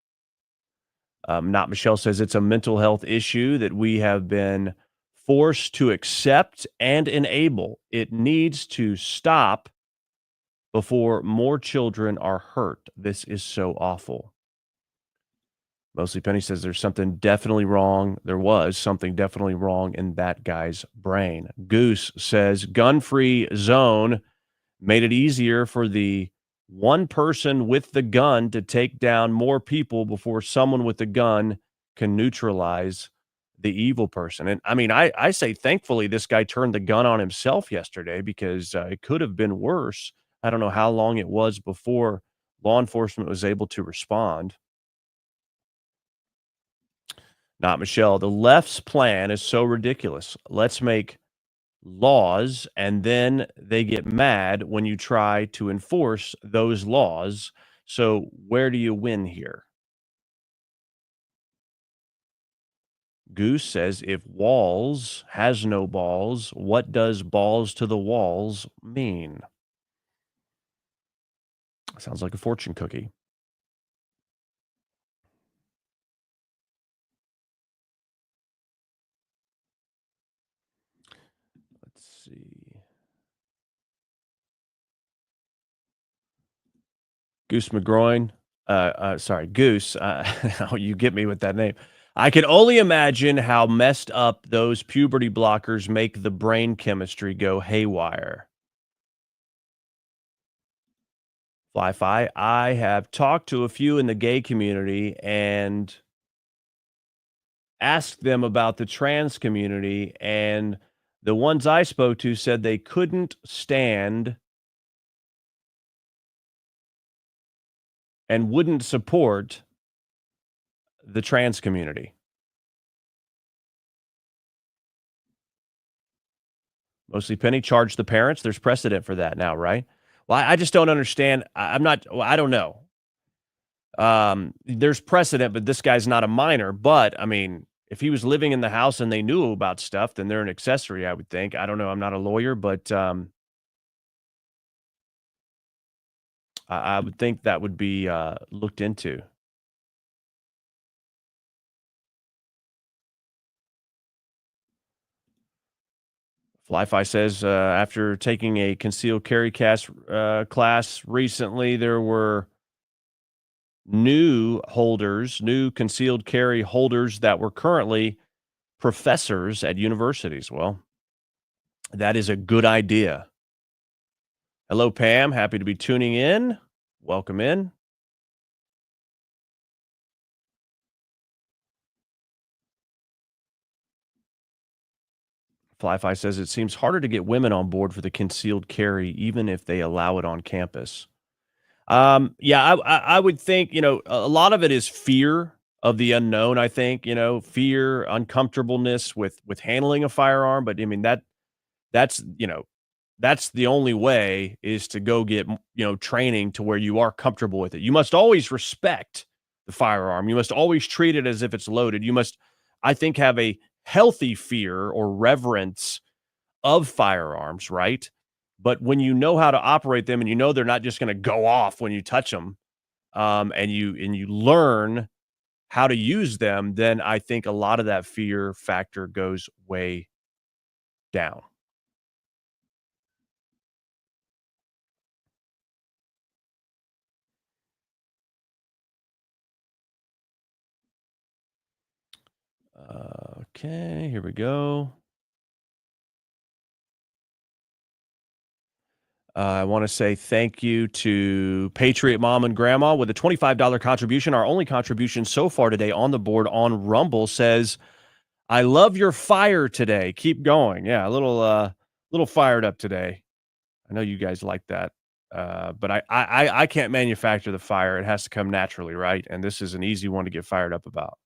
Not Michelle says it's a mental health issue that we have been forced to accept and enable. It needs to stop before more children are hurt. This is so awful. Mostly Penny says there's something definitely wrong. There was something definitely wrong in that guy's brain. Goose says gun-free zone made it easier for the one person with the gun to take down more people before someone with the gun can neutralize the evil person. And I mean, I say thankfully this guy turned the gun on himself yesterday because it could have been worse. I don't know how long it was before law enforcement was able to respond. Not Michelle. The left's plan is so ridiculous. Let's make laws, and then they get mad when you try to enforce those laws. So where do you win here? Goose says, if Walls has no balls, what does balls to the walls mean? Sounds like a fortune cookie. Let's see. Goose McGroin. Sorry, Goose. You get me with that name. I can only imagine how messed up those puberty blockers make the brain chemistry go haywire. Fly-Fi, I have talked to a few in the gay community and asked them about the trans community, and the ones I spoke to said they couldn't stand and wouldn't support the trans community. Mostly Penny charged the parents. There's precedent for that now, right? Well, I just don't understand. I don't know. There's precedent, but this guy's not a minor. But I mean, if he was living in the house and they knew about stuff, then they're an accessory, I would think. I don't know. I'm not a lawyer, but I would think that would be looked into. Fly-Fi says after taking a concealed carry class recently, there were new concealed carry holders that were currently professors at universities. Well, that is a good idea. Hello, Pam. Happy to be tuning in. Welcome in. Fly-Fi says it seems harder to get women on board for the concealed carry, even if they allow it on campus. Yeah, I would think, a lot of it is fear of the unknown. I think, fear, uncomfortableness with handling a firearm. But I mean, that's the only way is to go get, training to where you are comfortable with it. You must always respect the firearm. You must always treat it as if it's loaded. You must, I think, have a healthy fear or reverence of firearms, right? But when you know how to operate them and you know they're not just going to go off when you touch them, and you learn how to use them, then I think a lot of that fear factor goes way down. Okay, here we go. I want to say thank you to Patriot Mom and Grandma with a $25 contribution. Our only contribution so far today on the board on Rumble says, "I love your fire today. Keep going." Yeah, a little fired up today. I know you guys like that, but I can't manufacture the fire. It has to come naturally, right? And this is an easy one to get fired up about.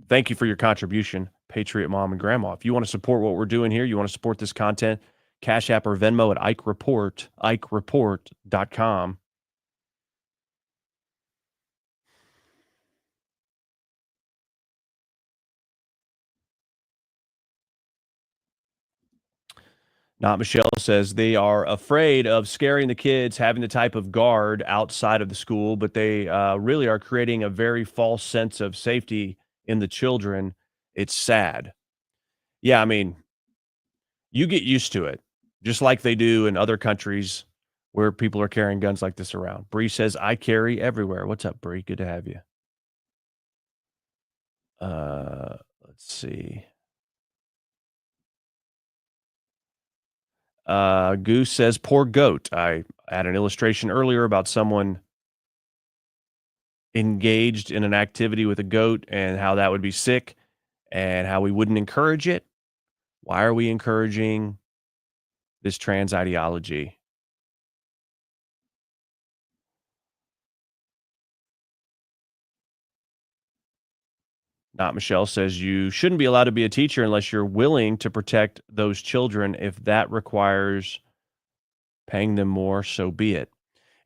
Thank you for your contribution, Patriot Mom and Grandma. If you want to support what we're doing here, you want to support this content, Cash App or Venmo at Ike Report, IkeReport.com. Not Michelle says they are afraid of scaring the kids, having the type of guard outside of the school, but they really are creating a very false sense of safety in the children. It's sad. Yeah, I mean, you get used to it, just like they do in other countries where people are carrying guns like this around. Bree says, I carry everywhere. What's up, Bree? Good to have you. Let's see. Goose says, poor goat. I had an illustration earlier about someone engaged in an activity with a goat and how that would be sick and how we wouldn't encourage it. Why are we encouraging this trans ideology? Not Michelle says you shouldn't be allowed to be a teacher unless you're willing to protect those children. If that requires paying them more, so be it.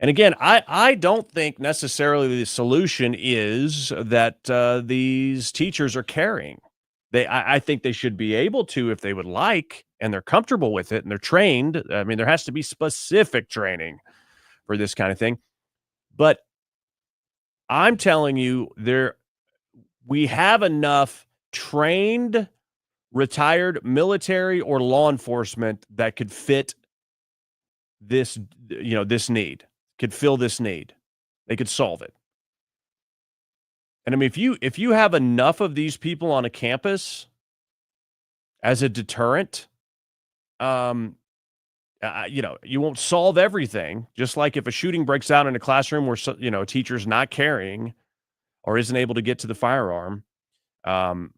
And again, I don't think necessarily the solution is that these teachers are caring. I think they should be able to if they would like, and they're comfortable with it, and they're trained. I mean, there has to be specific training for this kind of thing. But I'm telling you, we have enough trained, retired military or law enforcement that could fit this, this need, could fill this need. They could solve it. And I mean, if you have enough of these people on a campus as a deterrent, you won't solve everything. Just like if a shooting breaks out in a classroom where a teacher's not carrying or isn't able to get to the firearm, then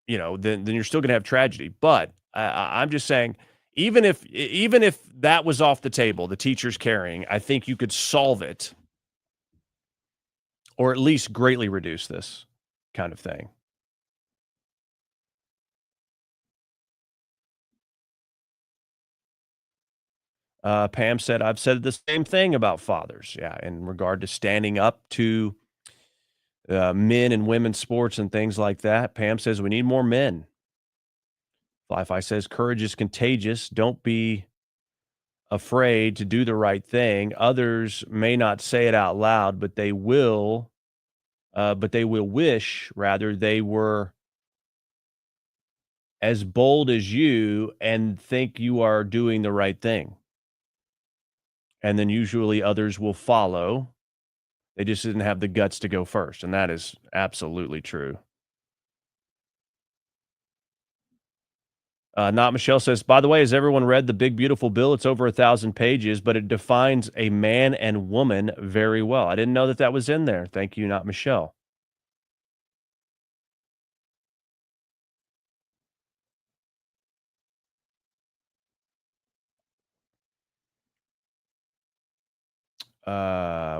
you're still going to have tragedy. But I'm just saying, even if that was off the table, the teachers carrying, I think you could solve it, or at least greatly reduce this kind of thing. Pam said, I've said the same thing about fathers. Yeah, in regard to standing up to men and women's sports and things like that. Pam says, we need more men. Fly says, courage is contagious. Don't be afraid to do the right thing. Others may not say it out loud, but they will wish, rather, they were as bold as you and think you are doing the right thing. And then usually others will follow. They just didn't have the guts to go first. And that is absolutely true. Not Michelle says, by the way, has everyone read the Big Beautiful Bill? It's over 1,000 pages, but it defines a man and woman very well. I didn't know that was in there. Thank you, Not Michelle.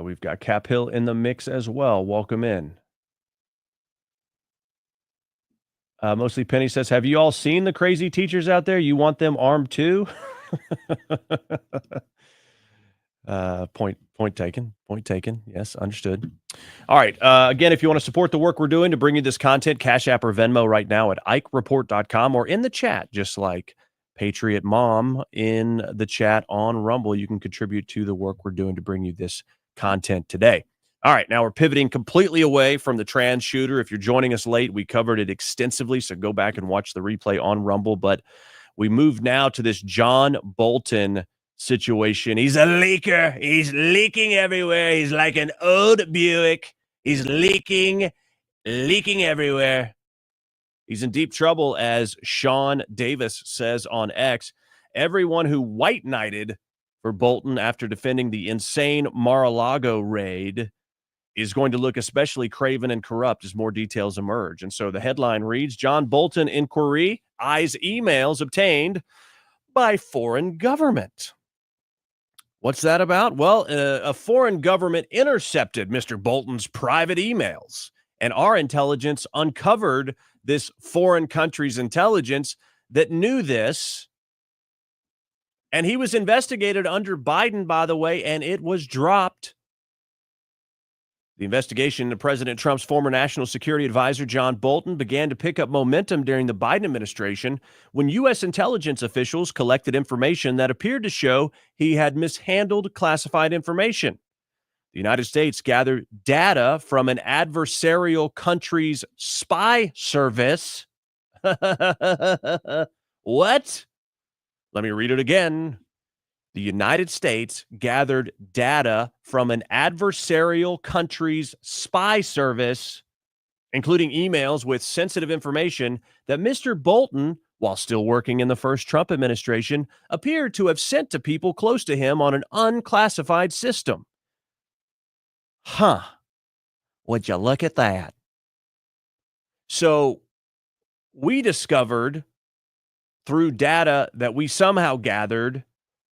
We've got Cap Hill in the mix as well. Welcome in. Mostly Penny says, have you all seen the crazy teachers out there? You want them armed too? Point taken. Point taken. Yes, understood. All right. Again, if you want to support the work we're doing to bring you this content, Cash App or Venmo right now at IkeReport.com or in the chat, just like Patriot Mom in the chat on Rumble. You can contribute to the work we're doing to bring you this content today. All right, now we're pivoting completely away from the trans shooter. If you're joining us late, we covered it extensively, so go back and watch the replay on Rumble. But we move now to this John Bolton situation. He's a leaker. He's leaking everywhere. He's like an old Buick. He's leaking everywhere. He's in deep trouble, as Sean Davis says on X. Everyone who white knighted for Bolton after defending the insane Mar-a-Lago raid is going to look especially craven and corrupt as more details emerge. And so the headline reads, John Bolton inquiry eyes emails obtained by foreign government. What's that about? Well, a foreign government intercepted Mr. Bolton's private emails, and our intelligence uncovered this foreign country's intelligence that knew this. And he was investigated under Biden, by the way, and it was dropped. The investigation into President Trump's former national security advisor, John Bolton, began to pick up momentum during the Biden administration when U.S. intelligence officials collected information that appeared to show he had mishandled classified information. The United States gathered data from an adversarial country's spy service. What? Let me read it again. The United States gathered data from an adversarial country's spy service, including emails with sensitive information that Mr. Bolton, while still working in the first Trump administration, appeared to have sent to people close to him on an unclassified system. Huh. Would you look at that? So we discovered through data that we somehow gathered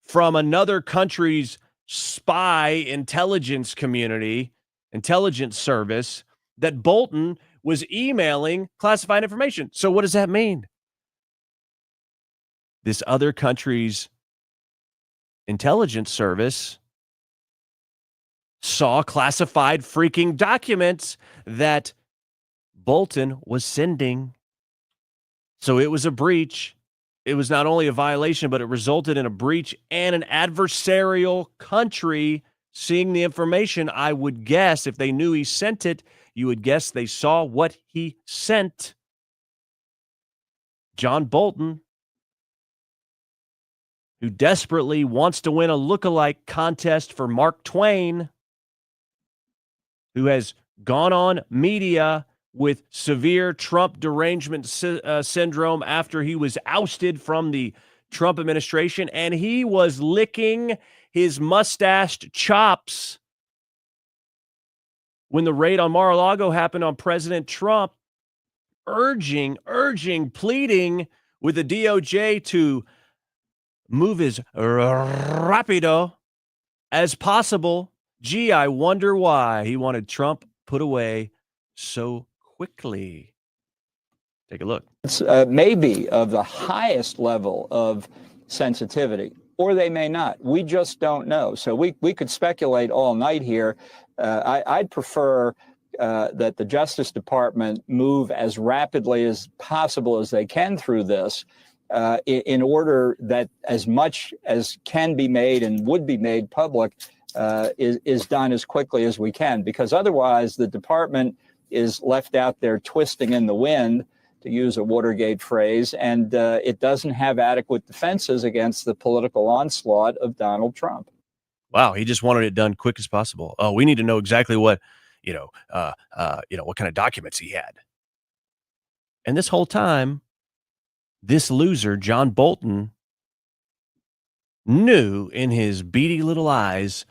from another country's spy intelligence community, intelligence service, that Bolton was emailing classified information. So what does that mean? This other country's intelligence service saw classified freaking documents that Bolton was sending. So it was a breach. It was not only a violation, but it resulted in a breach and an adversarial country seeing the information. I would guess if they knew he sent it, you would guess they saw what he sent. John Bolton, who desperately wants to win a lookalike contest for Mark Twain, who has gone on media with severe Trump derangement syndrome after he was ousted from the Trump administration, and he was licking his mustached chops when the raid on Mar-a-Lago happened on President Trump, urging, pleading with the DOJ to move as rapido as possible. Gee, I wonder why he wanted Trump put away so quickly. Take a look. It's maybe of the highest level of sensitivity, or they may not. We just don't know. So we could speculate all night here. I'd prefer that the Justice Department move as rapidly as possible as they can through this in order that as much as can be made and would be made public is done as quickly as we can, because otherwise the department is left out there twisting in the wind, to use a Watergate phrase, and it doesn't have adequate defenses against the political onslaught of Donald Trump. Wow, he just wanted it done quick as possible. Oh, we need to know exactly what, what kind of documents he had. And this whole time, this loser, John Bolton, knew in his beady little eyes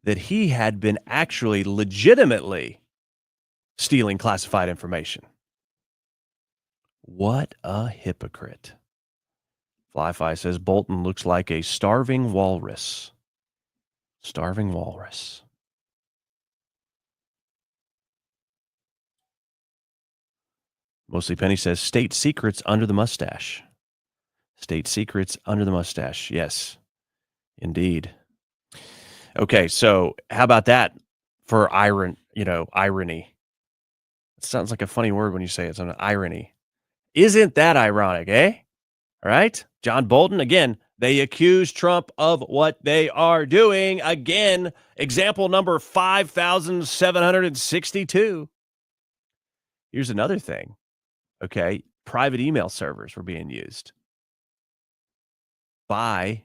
that he had been actually legitimately stealing classified information. What a hypocrite. FlyFi says Bolton looks like a starving walrus. Starving walrus. Mostly Penny says state secrets under the mustache. State secrets under the mustache. Yes, indeed. Okay, so how about that for irony? It sounds like a funny word when you say it's an irony. Isn't that ironic, eh? All right. John Bolton, again, they accuse Trump of what they are doing. Again, example number 5,762. Here's another thing. Okay. Private email servers were being used by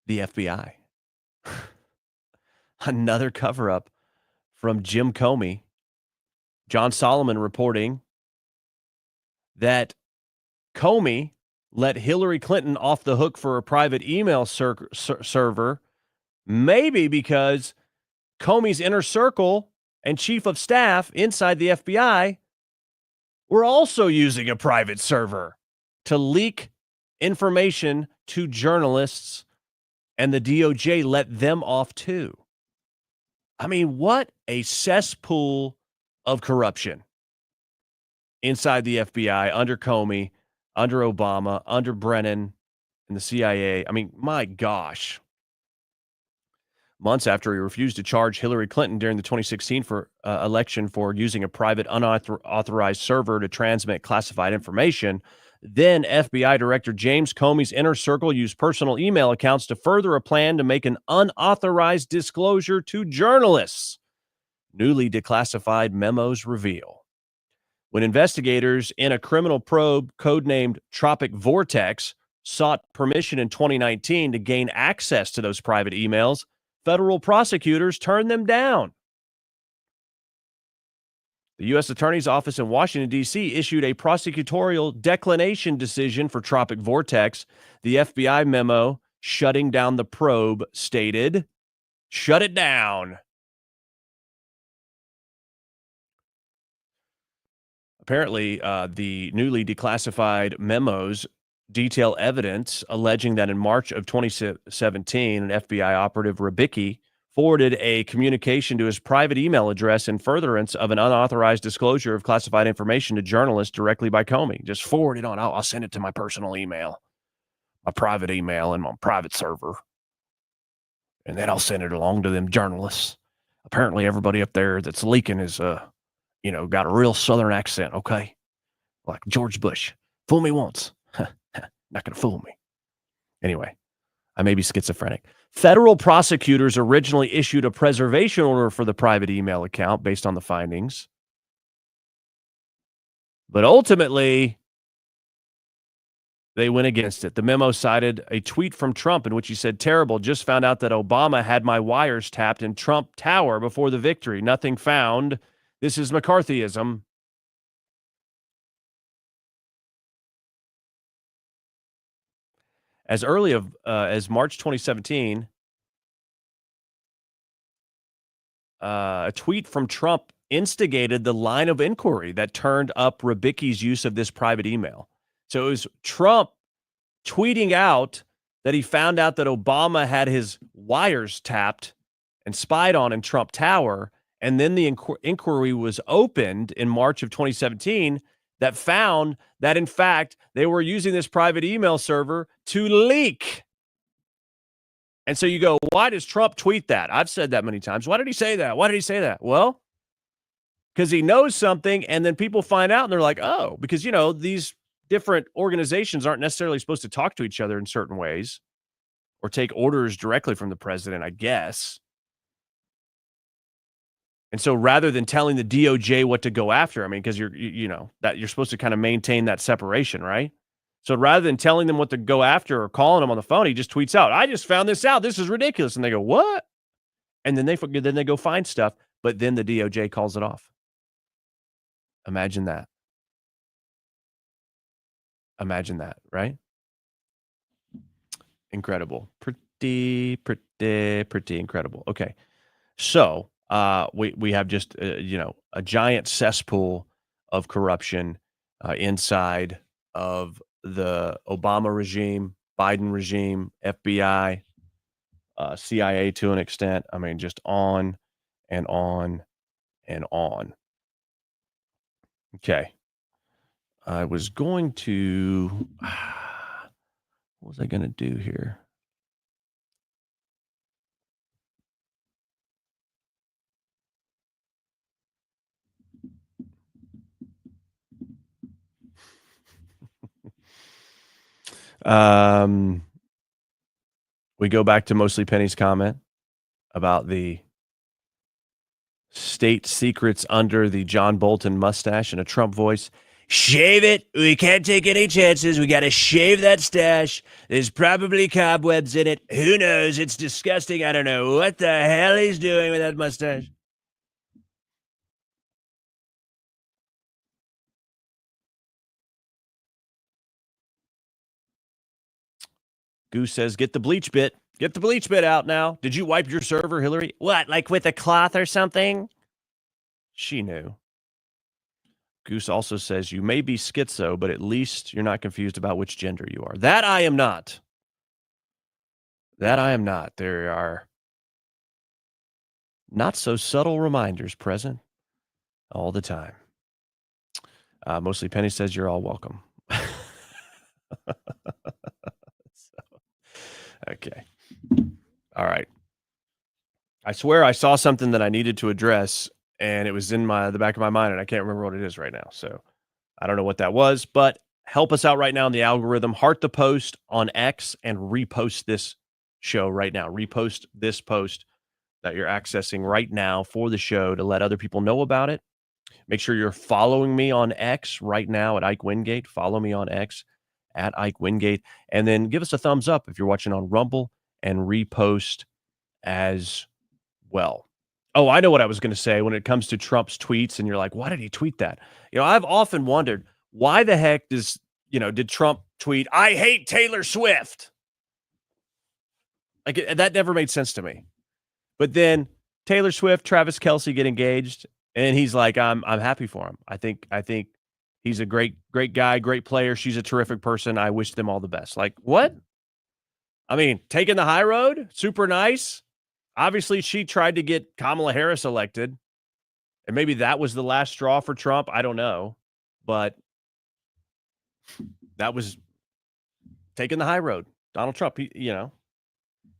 the FBI. Another cover up from Jim Comey. John Solomon reporting that Comey let Hillary Clinton off the hook for a private email server, maybe because Comey's inner circle and chief of staff inside the FBI were also using a private server to leak information to journalists, and the DOJ let them off too. I mean, what a cesspool of corruption inside the FBI under Comey, under Obama, under Brennan, and the CIA. I mean, my gosh. Months after he refused to charge Hillary Clinton during the 2016 election for using a private unauthorized server to transmit classified information, then FBI Director James Comey's inner circle used personal email accounts to further a plan to make an unauthorized disclosure to journalists. Newly declassified memos reveal. When investigators in a criminal probe codenamed Tropic Vortex sought permission in 2019 to gain access to those private emails, federal prosecutors turned them down. The U.S. Attorney's Office in Washington, D.C. issued a prosecutorial declination decision for Tropic Vortex. The FBI memo shutting down the probe stated, "Shut it down." Apparently, the newly declassified memos detail evidence alleging that in March of 2017, an FBI operative, Rabicki, forwarded a communication to his private email address in furtherance of an unauthorized disclosure of classified information to journalists directly by Comey. Just forward it on. I'll send it to my personal email, my private email, and my private server. And then I'll send it along to them journalists. Apparently, everybody up there that's leaking is, got a real Southern accent, okay? Like George Bush. Fool me once. Not going to fool me. Anyway, I may be schizophrenic. Federal prosecutors originally issued a preservation order for the private email account based on the findings. But ultimately, they went against it. The memo cited a tweet from Trump in which he said, "Terrible, just found out that Obama had my wires tapped in Trump Tower before the victory. Nothing found. This is McCarthyism." As early as March 2017, a tweet from Trump instigated the line of inquiry that turned up Rabicki's use of this private email. So it was Trump tweeting out that he found out that Obama had his wires tapped and spied on in Trump Tower. And then the inquiry was opened in March of 2017 that found that, in fact, they were using this private email server to leak. And so you go, why does Trump tweet that? I've said that many times. Why did he say that? Why did he say that? Well, because he knows something, and then people find out, and they're like, oh, because, these different organizations aren't necessarily supposed to talk to each other in certain ways or take orders directly from the president, I guess. And so rather than telling the DOJ what to go after, I mean, because that you're supposed to kind of maintain that separation, right? So rather than telling them what to go after or calling them on the phone, he just tweets out, "I just found this out. This is ridiculous." And they go, "What?" And then they go find stuff, but then the DOJ calls it off. Imagine that. Imagine that, right? Incredible. Pretty incredible. Okay. So we have just, a giant cesspool of corruption inside of the Obama regime, Biden regime, FBI, CIA to an extent. I mean, just on and on and on. Okay. I was going to, what was I going to do here? We go back to Mostly Penny's comment about the state secrets under the John Bolton mustache in a Trump voice. Shave it. We can't take any chances. We got to shave that stash. There's probably cobwebs in it. Who knows? It's disgusting. I don't know what the hell he's doing with that mustache. Goose says, get the bleach bit. Get the bleach bit out now. Did you wipe your server, Hillary? What, like with a cloth or something? She knew. Goose also says, you may be schizo, but at least you're not confused about which gender you are. That I am not. That I am not. There are not so subtle reminders present all the time. Mostly Penny says, you're all welcome. Okay. All right. I swear I saw something that I needed to address, and it was in the back of my mind, and I can't remember what it is right now. So I don't know what that was, but help us out right now in the algorithm. Heart the post on X and repost this show right now. Repost this post that you're accessing right now for the show to let other people know about it. Make sure you're following me on X right now at Ike Wingate. Follow me on X at Ike Wingate. And then give us a thumbs up if you're watching on Rumble and repost as well. Oh, I know what I was going to say when it comes to Trump's tweets. And you're like, why did he tweet that? You know, I've often wondered, why the heck did Trump tweet, I hate Taylor Swift? Like, that never made sense to me. But then Taylor Swift, Travis Kelce get engaged, and he's like, I'm happy for him. I think he's a great guy, great player. She's a terrific person. I wish them all the best. Like, what? I mean, taking the high road, super nice. Obviously, she tried to get Kamala Harris elected, and maybe that was the last straw for Trump. I don't know, but that was taking the high road. Donald Trump, what are you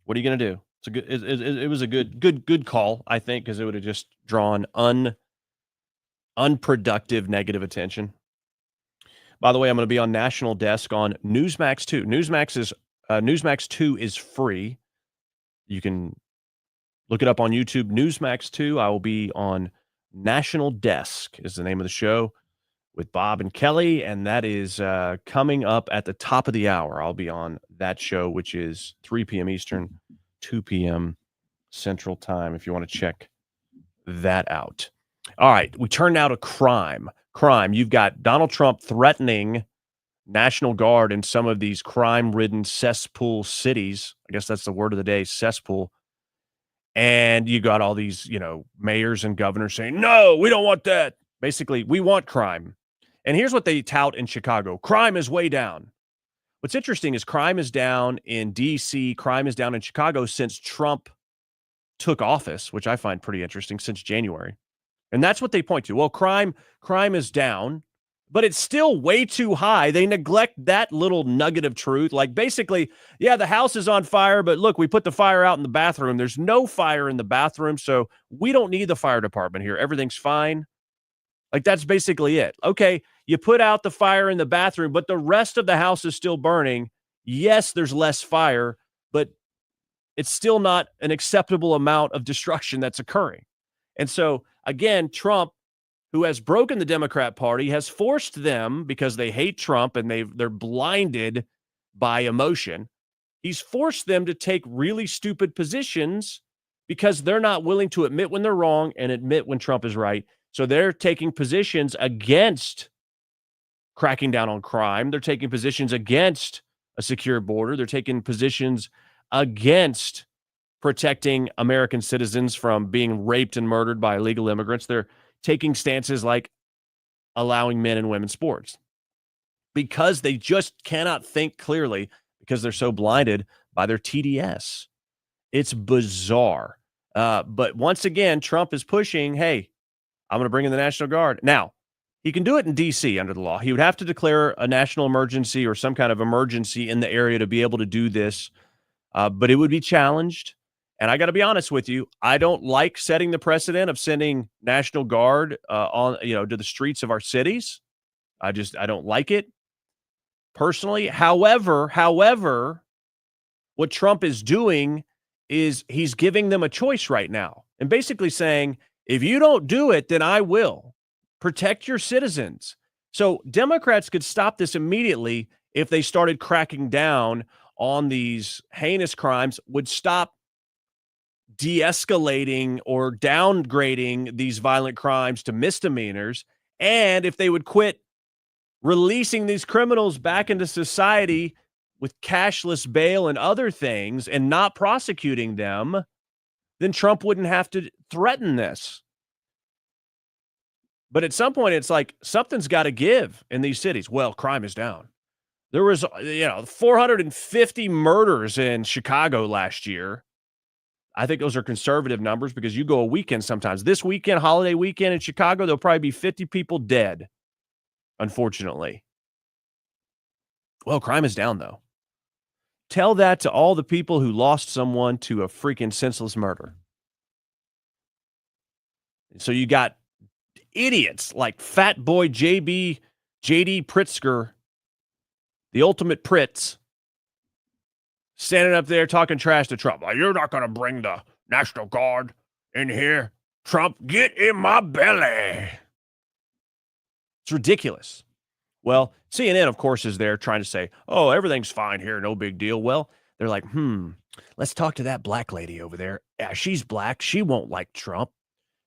going to do? It's a good. It was a good call, I think, because it would have just drawn unproductive negative attention. By the way, I'm going to be on National Desk on Newsmax 2. Newsmax 2 is free. You can look it up on YouTube. Newsmax 2. I will be on National Desk is the name of the show with Bob and Kelly, and that is coming up at the top of the hour. I'll be on that show, which is 3 p.m. Eastern, 2 p.m. Central Time, if you want to check that out. All right, we turn now to crime. You've got Donald Trump threatening National Guard in some of these crime-ridden cesspool cities. I guess that's the word of the day, cesspool. And you got all these, mayors and governors saying, no, we don't want that. Basically, we want crime. And here's what they tout in Chicago. Crime is way down. What's interesting is crime is down in D.C., crime is down in Chicago since Trump took office, which I find pretty interesting, since January. And that's what they point to. Well, crime is down, but it's still way too high. They neglect that little nugget of truth. Like, basically, yeah, the house is on fire, but look, we put the fire out in the bathroom. There's no fire in the bathroom, so we don't need the fire department here. Everything's fine. Like, that's basically it. Okay, you put out the fire in the bathroom, but the rest of the house is still burning. Yes, there's less fire, but it's still not an acceptable amount of destruction that's occurring. And so, again, Trump, who has broken the Democrat Party, has forced them, because they hate Trump and they're blinded by emotion, he's forced them to take really stupid positions because they're not willing to admit when they're wrong and admit when Trump is right. So they're taking positions against cracking down on crime. They're taking positions against a secure border. They're taking positions against protecting American citizens from being raped and murdered by illegal immigrants. They're taking stances like allowing men and women's sports because they just cannot think clearly because they're so blinded by their TDS. It's bizarre. But once again, Trump is pushing, hey, I'm going to bring in the National Guard. Now, he can do it in D.C. under the law. He would have to declare a national emergency or some kind of emergency in the area to be able to do this, but it would be challenged. And I got to be honest with you, I don't like setting the precedent of sending National Guard to the streets of our cities. I don't like it. personally. However, what Trump is doing is he's giving them a choice right now and basically saying, if you don't do it, then I will. Protect your citizens. So Democrats could stop this immediately if they started cracking down on these heinous crimes, would stop de-escalating or downgrading these violent crimes to misdemeanors, and if they would quit releasing these criminals back into society with cashless bail and other things and not prosecuting them, then Trump wouldn't have to threaten this. But at some point, it's like something's got to give in these cities. Well, crime is down. There was, 450 murders in Chicago last year. I think those are conservative numbers because you go a weekend sometimes. This weekend, holiday weekend in Chicago, there'll probably be 50 people dead, unfortunately. Well, crime is down, though. Tell that to all the people who lost someone to a freaking senseless murder. So you got idiots like Fat Boy J.D. Pritzker, the ultimate Pritz, standing up there talking trash to Trump. Well, you're not going to bring the National Guard in here. Trump, get in my belly. It's ridiculous. Well, CNN, of course, is there trying to say, oh, everything's fine here, no big deal. Well, they're like, let's talk to that black lady over there. Yeah, she's black. She won't like Trump.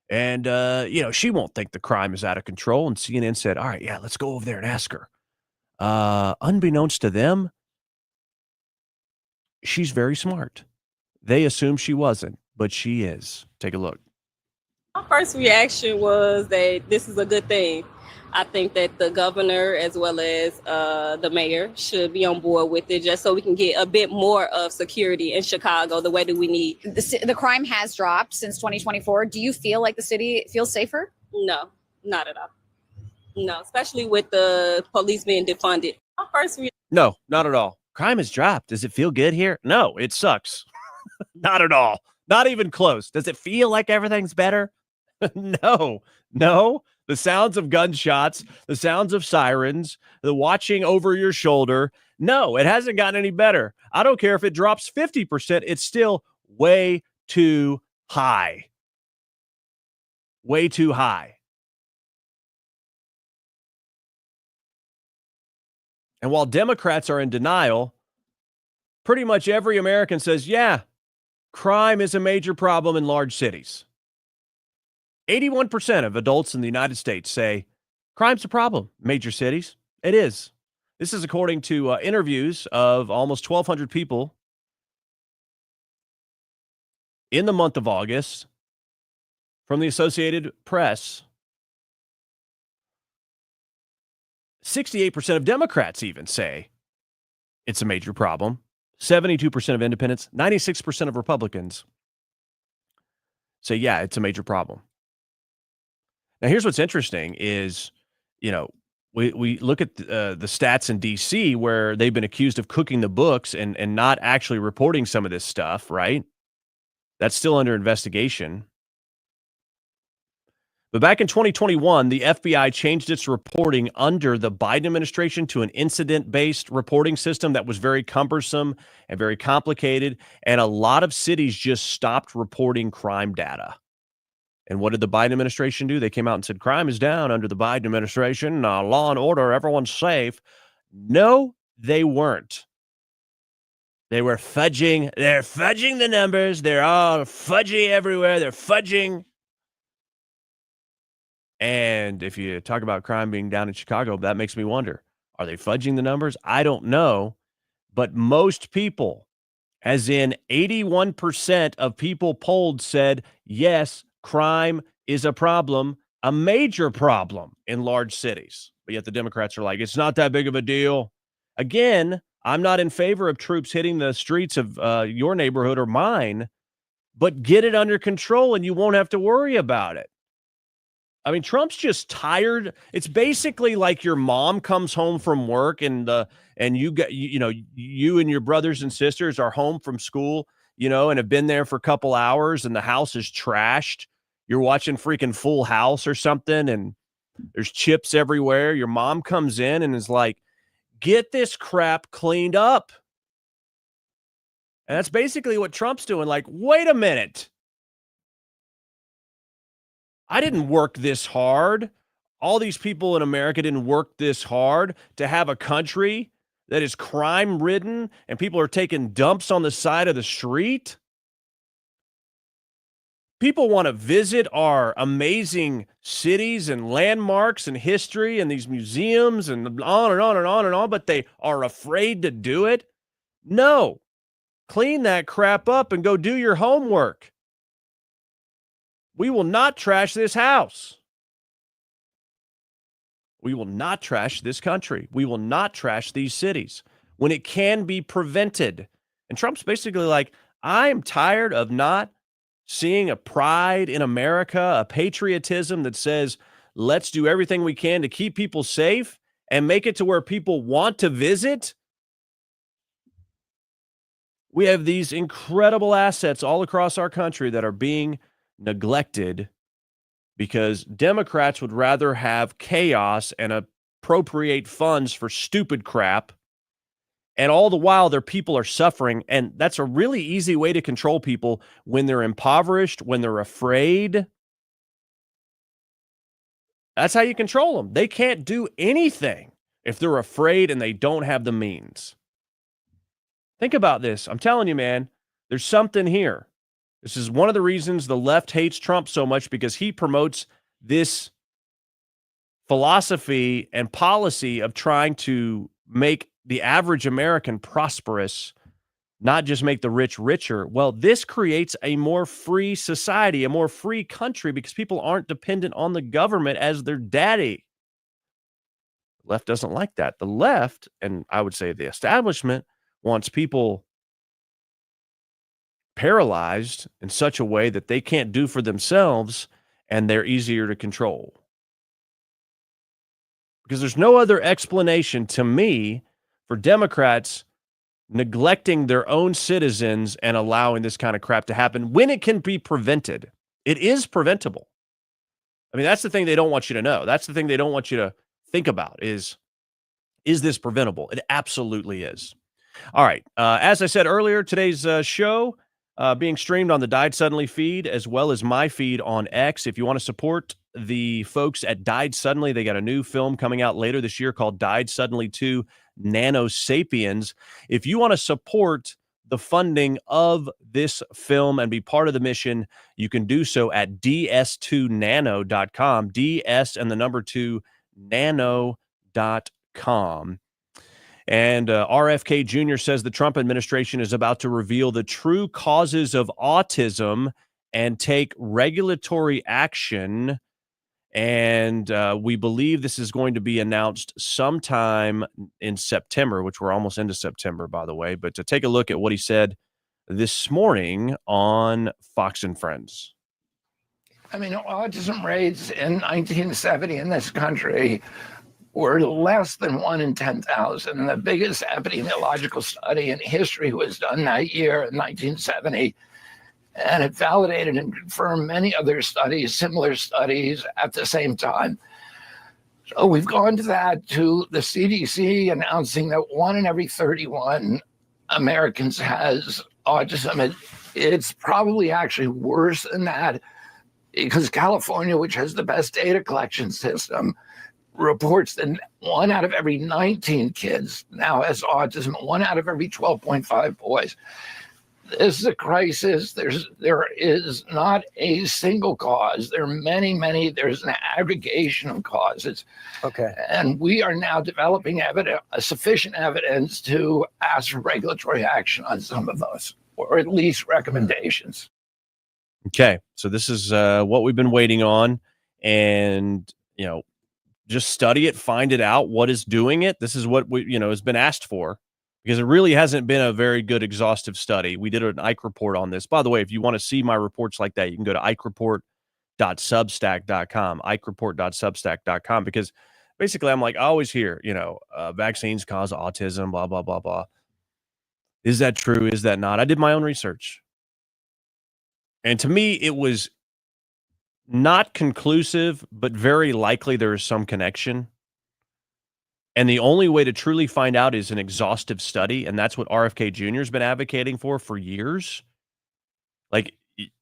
And, she won't think the crime is out of control. And CNN said, all right, yeah, let's go over there and ask her. Unbeknownst to them, she's very smart. They assume she wasn't, but she is. Take a look. My first reaction was that this is a good thing. I think that the governor as well as the mayor should be on board with it just so we can get a bit more of security in Chicago the way that we need. The crime has dropped since 2024. Do you feel like the city feels safer? No, not at all. No, especially with the police being defunded. My first reaction. No, not at all. Crime has dropped. Does it feel good here? No, it sucks. Not at all. Not even close. Does it feel like everything's better? No. The sounds of gunshots, the sounds of sirens, the watching over your shoulder. No, it hasn't gotten any better. I don't care if it drops 50%. It's still way too high. Way too high. And while Democrats are in denial, pretty much every American says, yeah, crime is a major problem in large cities. 81% of adults in the United States say crime's a problem in major cities. It is. This is according to interviews of almost 1,200 people in the month of August from the Associated Press. 68% of Democrats even say it's a major problem. 72% of independents, 96% of Republicans say, yeah, it's a major problem. Now, here's what's interesting is, we look at the stats in D.C. where they've been accused of cooking the books and not actually reporting some of this stuff, right? That's still under investigation. But back in 2021, the FBI changed its reporting under the Biden administration to an incident-based reporting system that was very cumbersome and very complicated, and a lot of cities just stopped reporting crime data. And what did the Biden administration do? They came out and said, crime is down under the Biden administration, law and order, everyone's safe. No, they weren't. They were fudging. They're fudging the numbers. They're all fudgy everywhere. They're fudging. And if you talk about crime being down in Chicago, that makes me wonder, are they fudging the numbers? I don't know. But most people, as in 81% of people polled, said, yes, crime is a problem, a major problem in large cities. But yet the Democrats are like, it's not that big of a deal. Again, I'm not in favor of troops hitting the streets of your neighborhood or mine, but get it under control and you won't have to worry about it. I mean, Trump's just tired. It's basically like your mom comes home from work and you and your brothers and sisters are home from school, and have been there for a couple hours and the house is trashed. You're watching freaking Full House or something and there's chips everywhere. Your mom comes in and is like, Get this crap cleaned up. And that's basically what Trump's doing. Like, wait a minute. I didn't work this hard. All these people in America didn't work this hard to have a country that is crime-ridden and people are taking dumps on the side of the street. People want to visit our amazing cities and landmarks and history and these museums and on and on and on and on, but they are afraid to do it. No. Clean that crap up and go do your homework. We will not trash this house. We will not trash this country. We will not trash these cities when it can be prevented. And Trump's basically like, I'm tired of not seeing a pride in America, a patriotism that says, let's do everything we can to keep people safe and make it to where people want to visit. We have these incredible assets all across our country that are being neglected because Democrats would rather have chaos and appropriate funds for stupid crap. And all the while, their people are suffering. And that's a really easy way to control people when they're impoverished, when they're afraid. That's how you control them. They can't do anything if they're afraid and they don't have the means. Think about this. I'm telling you, man, there's something here. This is one of the reasons the left hates Trump so much, because he promotes this philosophy and policy of trying to make the average American prosperous, not just make the rich richer. Well, this creates a more free society, a more free country, because people aren't dependent on the government as their daddy. The left doesn't like that. The left, and I would say the establishment, wants people paralyzed in such a way that they can't do for themselves and they're easier to control. Because there's no other explanation to me for Democrats neglecting their own citizens and allowing this kind of crap to happen when it can be prevented. It is preventable. I mean, that's the thing they don't want you to know. That's the thing they don't want you to think about is this preventable? It absolutely is. All right. As I said earlier, today's show being streamed on the Died Suddenly feed as well as my feed on X. If you want to support the folks at Died Suddenly, they got a new film coming out later this year called Died Suddenly 2 Nano Sapiens. If you want to support the funding of this film and be part of the mission, you can do so at ds2nano.com, ds and the number 2 nano.com. And RFK Jr. says the Trump administration is about to reveal the true causes of autism and take regulatory action. And we believe this is going to be announced sometime in September, which we're almost into September, by the way. But to take a look at what he said this morning on Fox and Friends. I mean, autism rates in 1970 in this country were less than 1 in 10,000. And the biggest epidemiological study in history was done that year in 1970. And it validated and confirmed many other studies, similar studies at the same time. So we've gone to that, to the CDC announcing that 1 in every 31 Americans has autism. It's probably actually worse than that, because California, which has the best data collection system, reports that 1 out of every 19 kids now has autism, 1 out of every 12.5 boys. This is a crisis. There is not a single cause. There are many. There's an aggregation of causes. Okay. And we are now developing sufficient evidence to ask for regulatory action on some of those, or at least recommendations. Okay. So this is what we've been waiting on. And, just study it, find it out, what is doing it. This is what has been asked for, because it really hasn't been a very good exhaustive study. We did an Ike report on this. By the way, if you want to see my reports like that, you can go to ikereport.substack.com, ikereport.substack.com, because basically I'm like, I always hear, vaccines cause autism, blah, blah, blah, blah. Is that true? Is that not? I did my own research. And to me, it was not conclusive, but very likely there is some connection. And the only way to truly find out is an exhaustive study. And that's what RFK Jr. has been advocating for years. Like,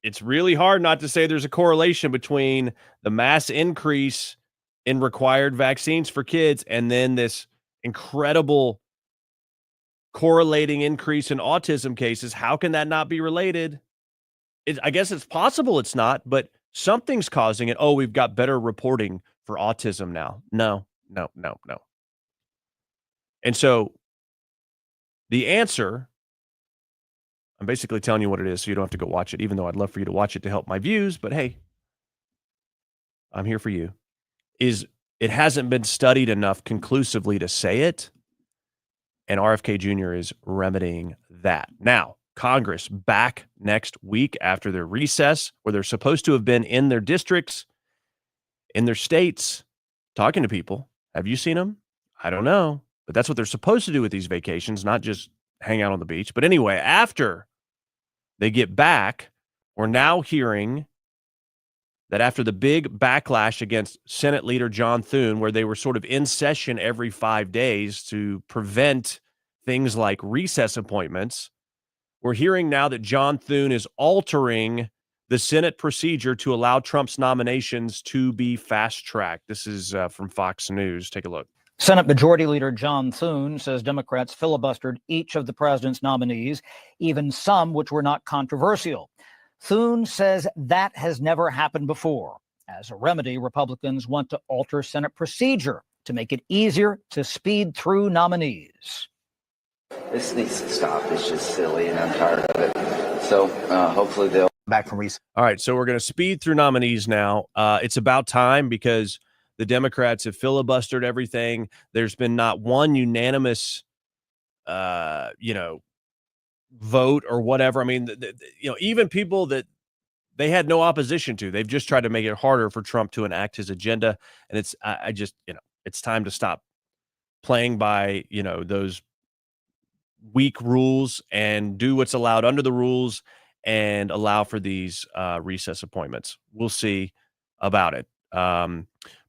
it's really hard not to say there's a correlation between the mass increase in required vaccines for kids and then this incredible correlating increase in autism cases. How can that not be related? I guess it's possible it's not, but something's causing it. Oh, we've got better reporting for autism now. No. And so the answer, I'm basically telling you what it is so you don't have to go watch it, even though I'd love for you to watch it to help my views. But hey, I'm here for you. Is it hasn't been studied enough conclusively to say it. And RFK Jr. is remedying that. Now, Congress back next week after their recess, where they're supposed to have been in their districts, in their states, talking to people. Have you seen them? I don't know. But that's what they're supposed to do with these vacations, not just hang out on the beach. But anyway, after they get back, we're now hearing that after the big backlash against Senate Leader John Thune, where they were sort of in session every 5 days to prevent things like recess appointments, we're hearing now that John Thune is altering the Senate procedure to allow Trump's nominations to be fast-tracked. This is from Fox News. Take a look. Senate Majority Leader John Thune says Democrats filibustered each of the president's nominees, even some which were not controversial. Thune says that has never happened before. As a remedy, Republicans want to alter Senate procedure to make it easier to speed through nominees. This needs to stop. It's just silly, and I'm tired of it. So hopefully they'll back from recess. All right, so we're going to speed through nominees now. It's about time because the Democrats have filibustered everything. There's been not one unanimous, vote or whatever. I mean, even people that they had no opposition to, they've just tried to make it harder for Trump to enact his agenda. And it's time to stop playing by, those weak rules and do what's allowed under the rules and allow for these recess appointments. We'll see about it.